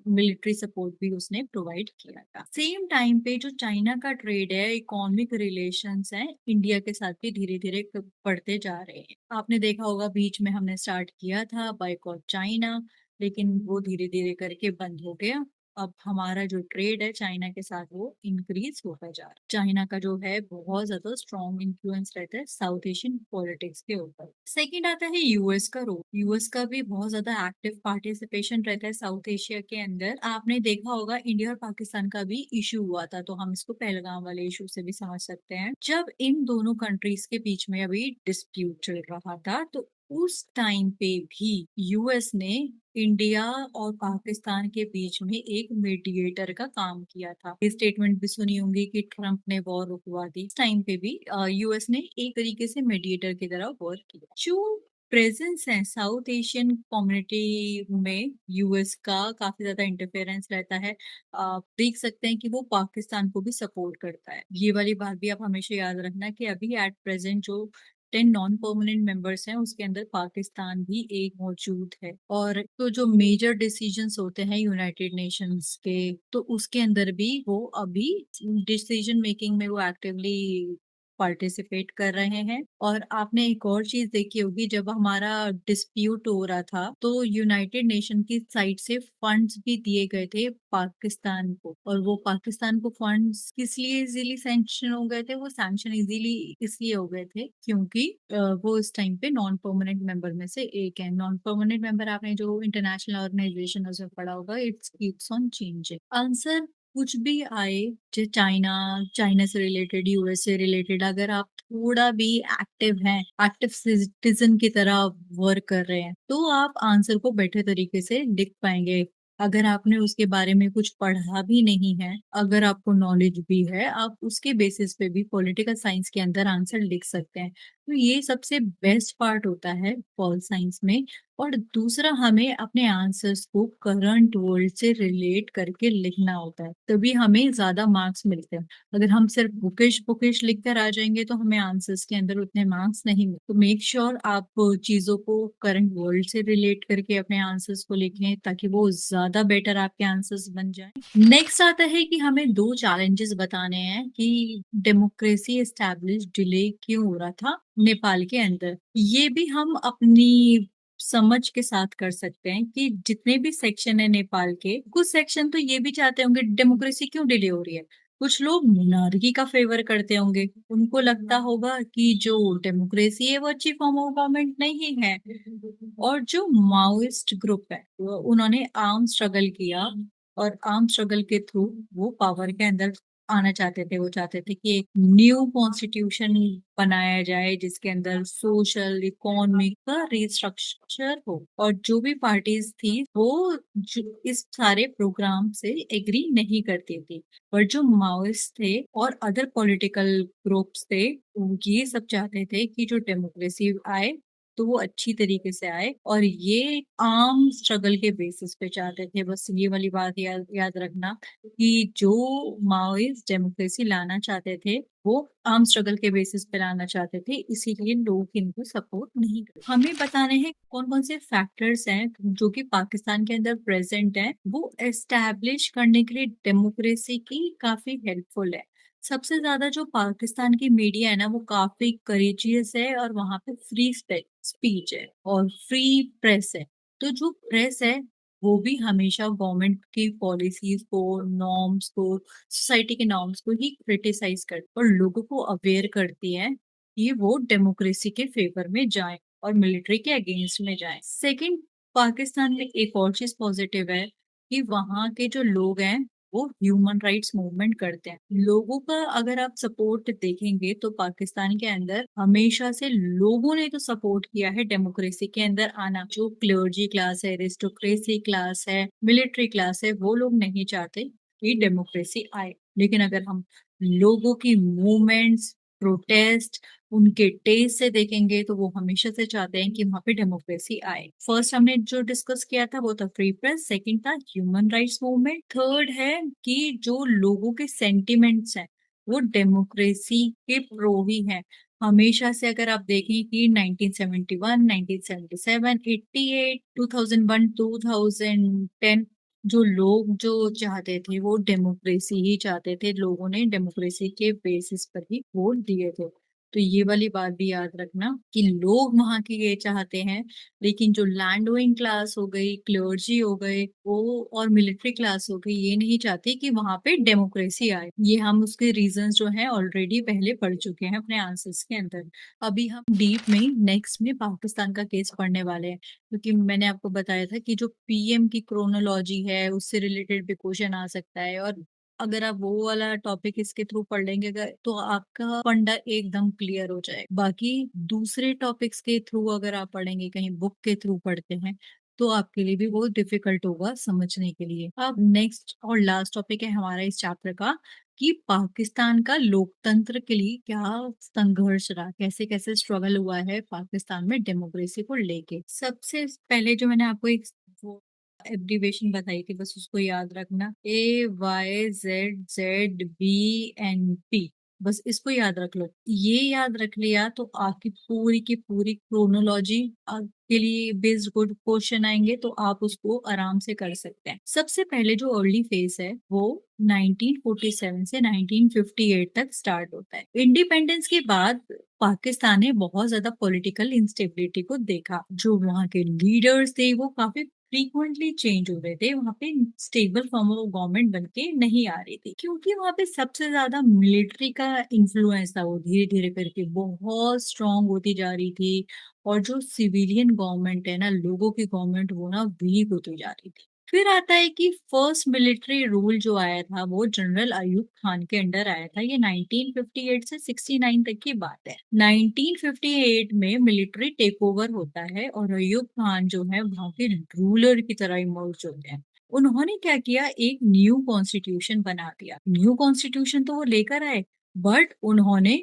मिलिट्री सपोर्ट भी उसने प्रोवाइड किया था। सेम टाइम पे जो चाइना का ट्रेड है, इकोनॉमिक रिलेशंस हैं, इंडिया के साथ भी धीरे धीरे बढ़ते जा रहे हैं। आपने देखा होगा बीच में हमने स्टार्ट किया था बायकॉट चाइना, लेकिन वो धीरे धीरे करके बंद हो गया। अब हमारा जो ट्रेड है चाइना के साथ वो इंक्रीज होता जा रहा है। चाइना का जो है बहुत ज्यादा स्ट्रॉन्ग इन्फ्लुएंस रहता है साउथ एशियन पॉलिटिक्स के ऊपर। सेकंड आता है यूएस का रोल। यूएस का भी बहुत ज्यादा एक्टिव पार्टिसिपेशन रहता है साउथ एशिया के अंदर। आपने देखा होगा इंडिया और पाकिस्तान का भी इशू हुआ था, तो हम इसको पहलगाम वाले इशू से भी समझ सकते हैं। जब इन दोनों कंट्रीज के बीच में अभी डिस्प्यूट चल रहा था, तो उस टाइम पे भी यूएस ने इंडिया और पाकिस्तान के बीच में एक मीडिएटर का काम किया था। ये स्टेटमेंट भी सुनी होंगी कि ट्रम्प ने वॉर रुकवा दी। इस टाइम पे भी यूएस ने एक तरीके से मीडिएटर की तरह वर्क किया। जो प्रेजेंस है साउथ एशियन कम्युनिटी में, यूएस का काफी ज्यादा इंटरफेरेंस रहता है। आप देख सकते हैं कि वो पाकिस्तान को भी सपोर्ट करता है। ये वाली बात भी आप हमेशा याद रखना कि अभी एट प्रेजेंट जो 10 नॉन परमानेंट मेंबर्स हैं उसके अंदर पाकिस्तान भी एक मौजूद है। और तो जो मेजर डिसीजंस होते हैं यूनाइटेड नेशंस के, तो उसके अंदर भी वो अभी डिसीजन मेकिंग में वो एक्टिवली पार्टिसिपेट कर रहे हैं। और आपने एक और चीज देखी होगी, जब हमारा डिस्प्यूट हो रहा था तो यूनाइटेड नेशन की साइड से फंड्स भी दिए गए थे पाकिस्तान को। और वो पाकिस्तान को फंड्स किस लिए इजीली सैंक्शन हो गए थे? वो सैंक्शन इजीली इसलिए हो गए थे क्योंकि वो इस टाइम पे नॉन परमानेंट मेंबर में से एक है। नॉन परमानेंट मेंबर आपने जो इंटरनेशनल ऑर्गेनाइजेशन उसमें पढ़ा होगा, it's keeps on changing. Answer कुछ भी आए, चाइना चाइना से रिलेटेड, यूएस से रिलेटेड, अगर आप थोड़ा भी एक्टिव हैं, एक्टिव सिटीजन की तरह वर्क कर रहे हैं, तो आप आंसर को बेटर तरीके से लिख पाएंगे। अगर आपने उसके बारे में कुछ पढ़ा भी नहीं है, अगर आपको नॉलेज भी है, आप उसके बेसिस पे भी पॉलिटिकल साइंस के अंदर आंसर लिख सकते हैं। तो ये सबसे बेस्ट पार्ट होता है पॉल साइंस में। और दूसरा, हमें अपने आंसर्स को करंट वर्ल्ड से रिलेट करके लिखना होता है, तभी हमें ज्यादा मार्क्स मिलते हैं। अगर हम सिर्फ बुकिश बुकिश लिख कर आ जाएंगे तो हमें आंसर्स के अंदर उतने मार्क्स नहीं मिलते। तो मेक श्योर आप चीजों को करंट वर्ल्ड से रिलेट करके अपने आंसर्स को लिखें, ताकि वो ज्यादा बेटर आपके आंसर्स बन जाए। नेक्स्ट आता है कि हमें दो चैलेंजेस बताने हैं कि डेमोक्रेसी एस्टैब्लिश डिले क्यों हो रहा था नेपाल के अंदर। ये भी हम अपनी समझ के साथ कर सकते हैं कि जितने भी सेक्शन है नेपाल के, कुछ सेक्शन तो ये भी चाहते होंगे डेमोक्रेसी क्यों डिले हो रही है। कुछ लोग मोनार्की का फेवर करते होंगे, उनको लगता होगा कि जो डेमोक्रेसी है वो अच्छी फॉर्म ऑफ गवर्नमेंट नहीं है। और जो माओइस्ट ग्रुप है, उन्होंने आर्म स्ट्रगल किया, और आर्म स्ट्रगल के थ्रू वो पावर के अंदर आना चाहते थे। वो चाहते थे कि एक न्यू कॉन्स्टिट्यूशन बनाया जाए जिसके अंदर सोशल इकोनॉमिक का रिस्ट्रक्चर हो। और जो भी पार्टीज थी वो इस सारे प्रोग्राम से एग्री नहीं करती थी। पर जो माओइस्ट थे और अदर पॉलिटिकल ग्रुप्स थे, वो ये सब चाहते थे कि जो डेमोक्रेसी आए तो वो अच्छी तरीके से आए, और ये आम स्ट्रगल के बेसिस पे चाहते थे। बस ये वाली बात याद रखना कि जो माओइस्ट डेमोक्रेसी लाना चाहते थे, वो आर्म स्ट्रगल के बेसिस पे लाना चाहते थे, इसीलिए लोग इनको सपोर्ट नहीं करते। हमें बताने हैं कौन कौन से फैक्टर्स हैं जो कि पाकिस्तान के अंदर प्रेजेंट हैं, वो एस्टैब्लिश करने के लिए डेमोक्रेसी की काफी हेल्पफुल है। सबसे ज्यादा जो पाकिस्तान की मीडिया है ना, वो काफी करेजियस है, और वहां पे फ्री स्पीच है और फ्री प्रेस है। तो जो प्रेस है वो भी हमेशा गवर्नमेंट की पॉलिसीज को, नॉर्म्स को, सोसाइटी के नॉर्म्स को ही क्रिटिसाइज करती और लोगों को अवेयर करती है कि वो डेमोक्रेसी के फेवर में जाए और मिलिट्री के अगेंस्ट में जाए। सेकंड, पाकिस्तान में एक और चीज पॉजिटिव है कि वहाँ के जो लोग हैं वो ह्यूमन राइट्स मूवमेंट करते हैं। लोगों का अगर आप सपोर्ट देखेंगे तो पाकिस्तान के अंदर हमेशा से लोगों ने तो सपोर्ट किया है डेमोक्रेसी के अंदर आना। जो क्लर्जी क्लास है, एरिस्टोक्रेसी क्लास है, मिलिट्री क्लास है, वो लोग नहीं चाहते कि डेमोक्रेसी आए। लेकिन अगर हम लोगों की मूवमेंट्स, प्रोटेस्ट, उनके टेस्ट से देखेंगे तो वो हमेशा से चाहते हैं कि वहां पे डेमोक्रेसी आए। फर्स्ट हमने जो डिस्कस किया था वो था फ्री प्रेस, सेकंड था ह्यूमन राइट्स मूवमेंट, थर्ड है कि जो लोगों के सेंटिमेंट्स हैं वो डेमोक्रेसी के प्रो ही हैं। हमेशा से अगर आप देखें कि 1971, 1977, 88, 2001, 2010, जो लोग जो चाहते थे वो डेमोक्रेसी ही चाहते थे। लोगों ने डेमोक्रेसी के बेसिस पर ही वोट दिए थे। तो ये वाली बात भी याद रखना कि लोग वहां की ये चाहते हैं, लेकिन जो लैंड ओइंग क्लास हो गई, क्लर्जी हो गए, वो और मिलिट्री क्लास हो गई, ये नहीं चाहती कि वहां पे डेमोक्रेसी आए। ये हम उसके रीजंस जो हैं ऑलरेडी पहले पढ़ चुके हैं अपने आंसर्स के अंदर। अभी हम डीप में नेक्स्ट में पाकिस्तान का केस पढ़ने वाले हैं, क्योंकि मैंने आपको बताया था कि जो पीएम की क्रोनोलॉजी है उससे रिलेटेड भी क्वेश्चन आ सकता है। और अगर आप वो वाला टॉपिक इसके थ्रू पढ़ लेंगे तो आपका फंडा एकदम क्लियर हो जाए। बाकी दूसरे टॉपिक्स के थ्रू अगर आप पढ़ेंगे, कहीं बुक के थ्रू पढ़ते हैं, तो आपके लिए भी बहुत डिफिकल्ट होगा समझने के लिए। अब नेक्स्ट और लास्ट टॉपिक है हमारा इस चैप्टर का कि पाकिस्तान का लोकतंत्र के लिए क्या संघर्ष रहा, कैसे कैसे स्ट्रगल हुआ है पाकिस्तान में डेमोक्रेसी को लेके। सबसे पहले जो मैंने आपको एक वो एब्रीवेशन बताई थी, बस उसको याद रखना, AYZZBNP, बस इसको याद रख लो। ये याद रख लिया तो आपकी पूरी की पूरी क्रोनोलॉजी के लिए बेस्ड गुड क्वेश्चन आएंगे तो आप उसको आराम से कर सकते हैं। सबसे पहले जो अर्ली फेज है वो 1947 से 1958 तक स्टार्ट होता है। इंडिपेंडेंस के बाद पाकिस्तान ने बहुत ज्यादा पॉलिटिकल इंस्टेबिलिटी को देखा। जो वहाँ के लीडर्स थे वो काफी फ्रीक्वेंटली चेंज हो रहे थे। वहाँ पे स्टेबल फॉर्म ऑफ गवर्नमेंट बन के नहीं आ रही थी, क्योंकि वहाँ पे सबसे ज्यादा मिलिट्री का इंफ्लुएंस था। वो धीरे धीरे करके बहुत स्ट्रांग होती जा रही थी, और जो सिविलियन गवर्नमेंट है ना, लोगों की गवर्नमेंट, वो ना वीक होती जा रही थी। फिर आता है कि फर्स्ट मिलिट्री रूल जो आया था वो जनरल अयूब खान के अंडर आया था। ये 1958 से 69 तक की बात है। 1958 में मिलिट्री टेक ओवर होता है और अयूब खान जो है वहां के रूलर की तरह इमर्ज होते हैं। उन्होंने क्या किया, एक न्यू कॉन्स्टिट्यूशन बना दिया। न्यू कॉन्स्टिट्यूशन तो वो लेकर आए, बट उन्होंने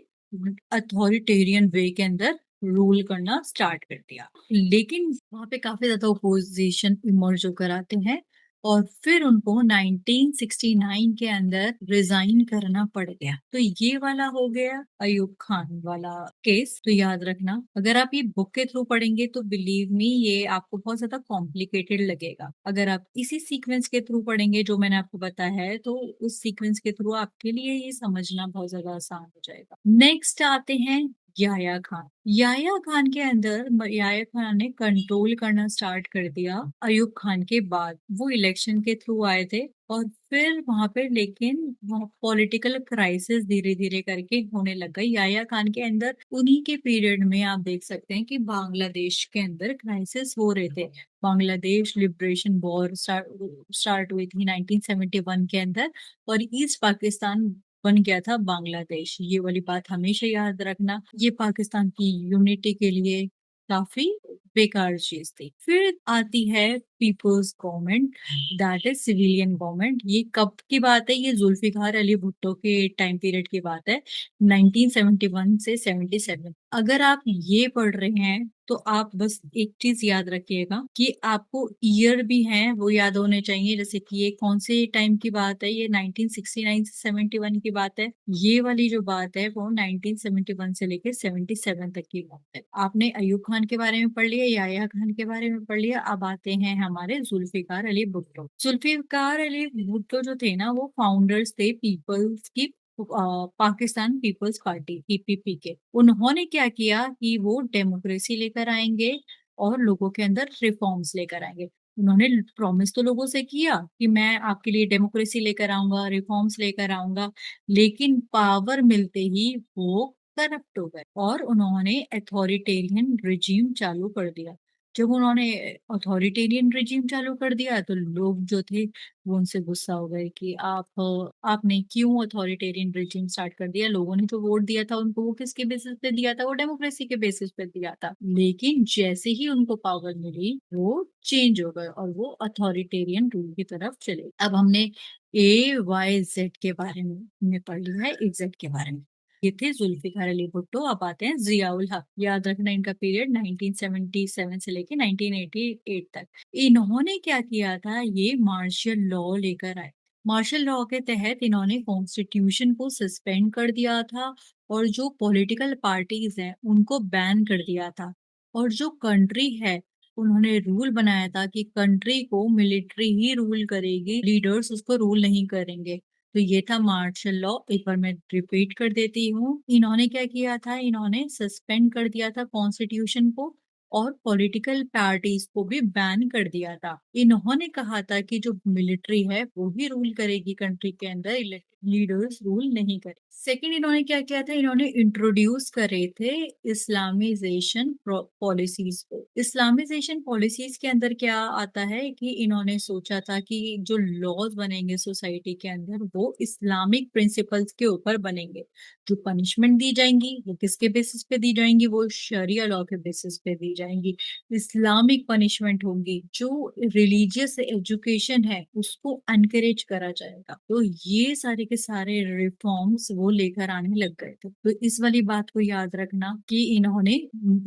अथॉरिटेरियन वे के अंदर रूल करना स्टार्ट कर दिया। लेकिन वहां पे काफी ज्यादा ओपोजिशन इमर्ज होकर आते हैं और फिर उनको 1969 के अंदर रिजाइन करना पड़ गया। तो ये वाला हो गया अयूब खान वाला केस। तो याद रखना, अगर आप ये बुक के थ्रू पढ़ेंगे तो बिलीव मी ये आपको बहुत ज्यादा कॉम्प्लिकेटेड लगेगा। अगर आप इसी सीक्वेंस के थ्रू पढ़ेंगे जो मैंने आपको बताया है तो उस सीक्वेंस के थ्रू आपके लिए ये समझना बहुत ज्यादा आसान हो जाएगा। नेक्स्ट आते हैं याया खान। याया खान के अंदर याया खान ने कंट्रोल करना स्टार्ट कर दिया अयूब खान के बाद। वो इलेक्शन के थ्रू आए थे और फिर वहां पे लेकिन पॉलिटिकल क्राइसिस धीरे धीरे करके होने लग गई याया खान के अंदर। उन्हीं के पीरियड में आप देख सकते हैं कि बांग्लादेश के अंदर क्राइसिस हो रहे थे। बांग्लादेश लिबरेशन वॉर स्टार्ट हुई थी 1971 के अंदर और ईस्ट पाकिस्तान बन गया था बांग्लादेश। ये वाली बात हमेशा याद रखना, ये पाकिस्तान की यूनिटी के लिए काफी बेकार चीज थी। फिर आती है people's government, that is civilian government. ये कब की बात है, ये जुल्फिकार अली भुट्टो के टाइम पीरियड की बात है, 1971 से 77। अगर आप ये पढ़ रहे हैं तो आप बस एक चीज याद रखिएगा कि आपको ईयर भी हैं वो याद होने चाहिए। जैसे कि ये कौन से टाइम की बात है, ये 1969 से 71 की बात है। ये वाली जो बात है वो 1971 से लेकर 77 तक की बात है। आपने अयूब खान के बारे में पढ़ लिया, याया खान के बारे में पढ़ लिया। अब आते हैं हमारे जुल्फिकार अली भुट्टो। जुल्फिकार अली भुट्टो जो थे ना वो फाउंडर्स थे पीपल्स की पाकिस्तान पीपल्स पार्टी पीपीपी के। उन्होंने क्या किया कि वो डेमोक्रेसी लेकर आएंगे और लोगों के अंदर रिफॉर्म्स लेकर आएंगे। उन्होंने प्रॉमिस तो लोगों से किया कि मैं आपके लिए डेमोक्रेसी लेकर आऊंगा, रिफॉर्म्स लेकर आऊंगा, लेकिन पावर मिलते ही वो करप्ट हो गए और उन्होंने अथॉरिटेरियन रिजीम चालू कर दिया। जब उन्होंने अथॉरिटेरियन रिजीम चालू कर दिया तो लोग जो थे वो उनसे गुस्सा हो गए कि आपने क्यों अथॉरिटेरियन रिजीम स्टार्ट कर दिया। लोगों ने जो वोट दिया था उनको वो किसके बेसिस पे दिया था, वो डेमोक्रेसी के बेसिस पे दिया था। लेकिन जैसे ही उनको पावर मिली वो चेंज हो गए और वो अथॉरिटेरियन रूल की तरफ चले। अब हमने AYZ के बारे में पढ़ लिया है, एग्जैक्ट के बारे में। ये थे जुल्फिकार अली भुट्टो। अब आते हैं जियाउल हक। याद रखना इनका पीरियड 1977 से लेके 1988 तक। इन्होंने क्या किया था, ये मार्शल लॉ लेकर आए। मार्शल लॉ के तहत इन्होंने कॉन्स्टिट्यूशन को सस्पेंड कर दिया था और जो पॉलिटिकल पार्टीज हैं उनको बैन कर दिया था। और जो कंट्री है उन्होंने रूल बनाया था कि कंट्री को मिलिट्री ही रूल करेगी, लीडर्स उसको रूल नहीं करेंगे। तो ये था मार्शल लॉ। एक बार मैं रिपीट कर देती हूँ, इन्होंने क्या किया था, इन्होंने सस्पेंड कर दिया था कॉन्स्टिट्यूशन को और पॉलिटिकल पार्टीज को भी बैन कर दिया था। इन्होंने कहा था कि जो मिलिट्री है वो ही रूल करेगी कंट्री के अंदर, लीडर्स रूल नहीं करे। सेकंड इन्होंने क्या किया था, इन्होंने इंट्रोड्यूस करे थे इस्लामिजेशन पॉलिसीज को। इस्लामिजेशन पॉलिसीज के अंदर क्या आता है कि इन्होंने सोचा था कि जो लॉज बनेंगे सोसाइटी के अंदर वो इस्लामिक प्रिंसिपल्स के ऊपर बनेंगे। जो पनिशमेंट दी जाएंगी वो किसके बेसिस पे दी जाएंगी, वो शरिया लॉ के बेसिस पे दी जाएंगी। इस्लामिक पनिशमेंट होंगी। जो रिलीजियस एजुकेशन है उसको एनकरेज करा जाएगा। तो ये सारे के सारे रिफॉर्म्स वो लेकर आने लग गए थे। तो इस वाली बात को याद रखना कि इन्होंने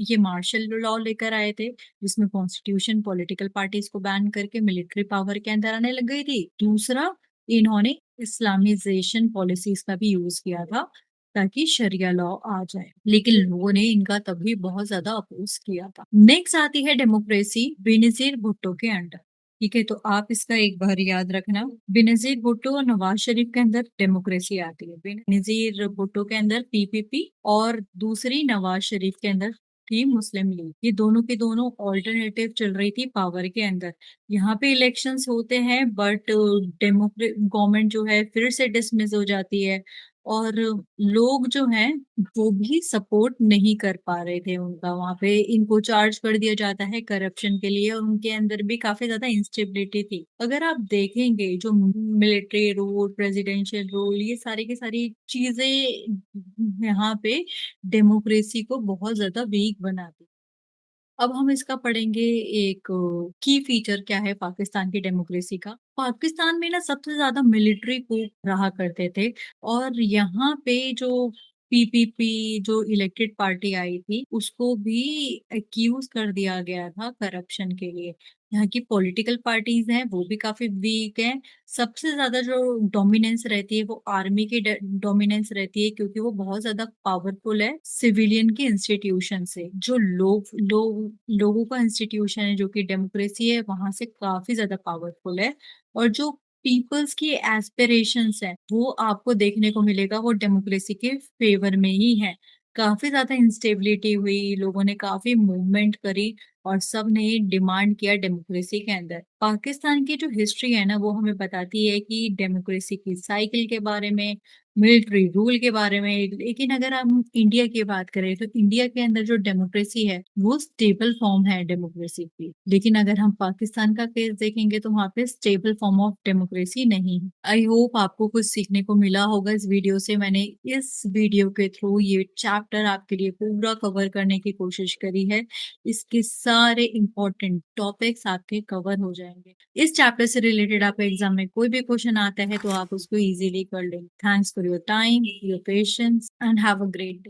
ये मार्शल लॉ लेकर आए थे जिसमें कॉन्स्टिट्यूशन पॉलिटिकल पार्टीज को बैन करके मिलिट्री पावर के अंदर आने लग गई थी। दूसरा, इन्होंने इस्लामिजेशन पॉलिसीज का भी यूज किया था ताकि शरिया लॉ आ जाए, लेकिन लोगों ने इनका तभी बहुत ज्यादा अपोज किया था। नेक्स्ट आती है डेमोक्रेसी बेनजीर भुट्टो के अंडर। ठीक है, तो आप इसका एक बार याद रखना। बेनजीर भुट्टो और नवाज शरीफ के अंदर डेमोक्रेसी आती है। बेनजीर भुट्टो के अंदर पीपीपी और दूसरी नवाज शरीफ के अंदर थी मुस्लिम लीग। ये दोनों की दोनों ऑल्टरनेटिव चल रही थी पावर के अंदर। यहाँ पे इलेक्शंस होते हैं बट डेमोक्रेट गवर्नमेंट जो है फिर से डिसमिस हो जाती है और लोग जो हैं वो भी सपोर्ट नहीं कर पा रहे थे उनका वहाँ पे। इनको चार्ज कर दिया जाता है करप्शन के लिए और उनके अंदर भी काफी ज्यादा इंस्टेबिलिटी थी। अगर आप देखेंगे जो मिलिट्री रूल, प्रेसिडेंशियल रूल, ये सारी की सारी चीजें यहाँ पे डेमोक्रेसी को बहुत ज्यादा वीक बनाती। अब हम इसका पढ़ेंगे एक की फीचर क्या है पाकिस्तान की डेमोक्रेसी का। पाकिस्तान में ना सबसे ज्यादा मिलिट्री coup रहा करते थे और यहाँ पे जो पीपीपी जो इलेक्टेड पार्टी आई थी उसको भी एक्यूज कर दिया गया था करप्शन के लिए। यहाँ की पॉलिटिकल पार्टीज हैं वो भी काफी वीक हैं। सबसे ज्यादा जो डोमिनेंस रहती है वो आर्मी की डोमिनेंस रहती है क्योंकि वो बहुत ज्यादा पावरफुल है सिविलियन के इंस्टीट्यूशन से। जो लोगों का इंस्टीट्यूशन है जो कि डेमोक्रेसी है वहां से काफी ज्यादा पावरफुल है। और जो पीपल्स की एस्पिरेशंस है वो आपको देखने को मिलेगा वो डेमोक्रेसी के फेवर में ही है। काफी ज्यादा इंस्टेबिलिटी हुई, लोगों ने काफी मूवमेंट करी और सब ने डिमांड किया डेमोक्रेसी के अंदर। पाकिस्तान की जो हिस्ट्री है ना वो हमें बताती है कि डेमोक्रेसी की साइकिल के बारे में, मिलिट्री रूल के बारे में। लेकिन अगर हम इंडिया की बात करें तो इंडिया के अंदर जो डेमोक्रेसी है वो स्टेबल फॉर्म है डेमोक्रेसी की। लेकिन अगर हम पाकिस्तान का केस देखेंगे तो वहाँ पे स्टेबल फॉर्म ऑफ डेमोक्रेसी नहीं है। आई होप आपको कुछ सीखने को मिला होगा इस वीडियो से। मैंने इस वीडियो के थ्रू ये चैप्टर आपके लिए पूरा कवर करने की कोशिश करी है। इसके सारे इंपॉर्टेंट टॉपिक्स आपके कवर हो जाएंगे। इस चैप्टर से रिलेटेड आपके एग्जाम में कोई भी क्वेश्चन आता है तो आप उसको इजीली कर लेंगे। Thanks for your time, your patience and have a great day.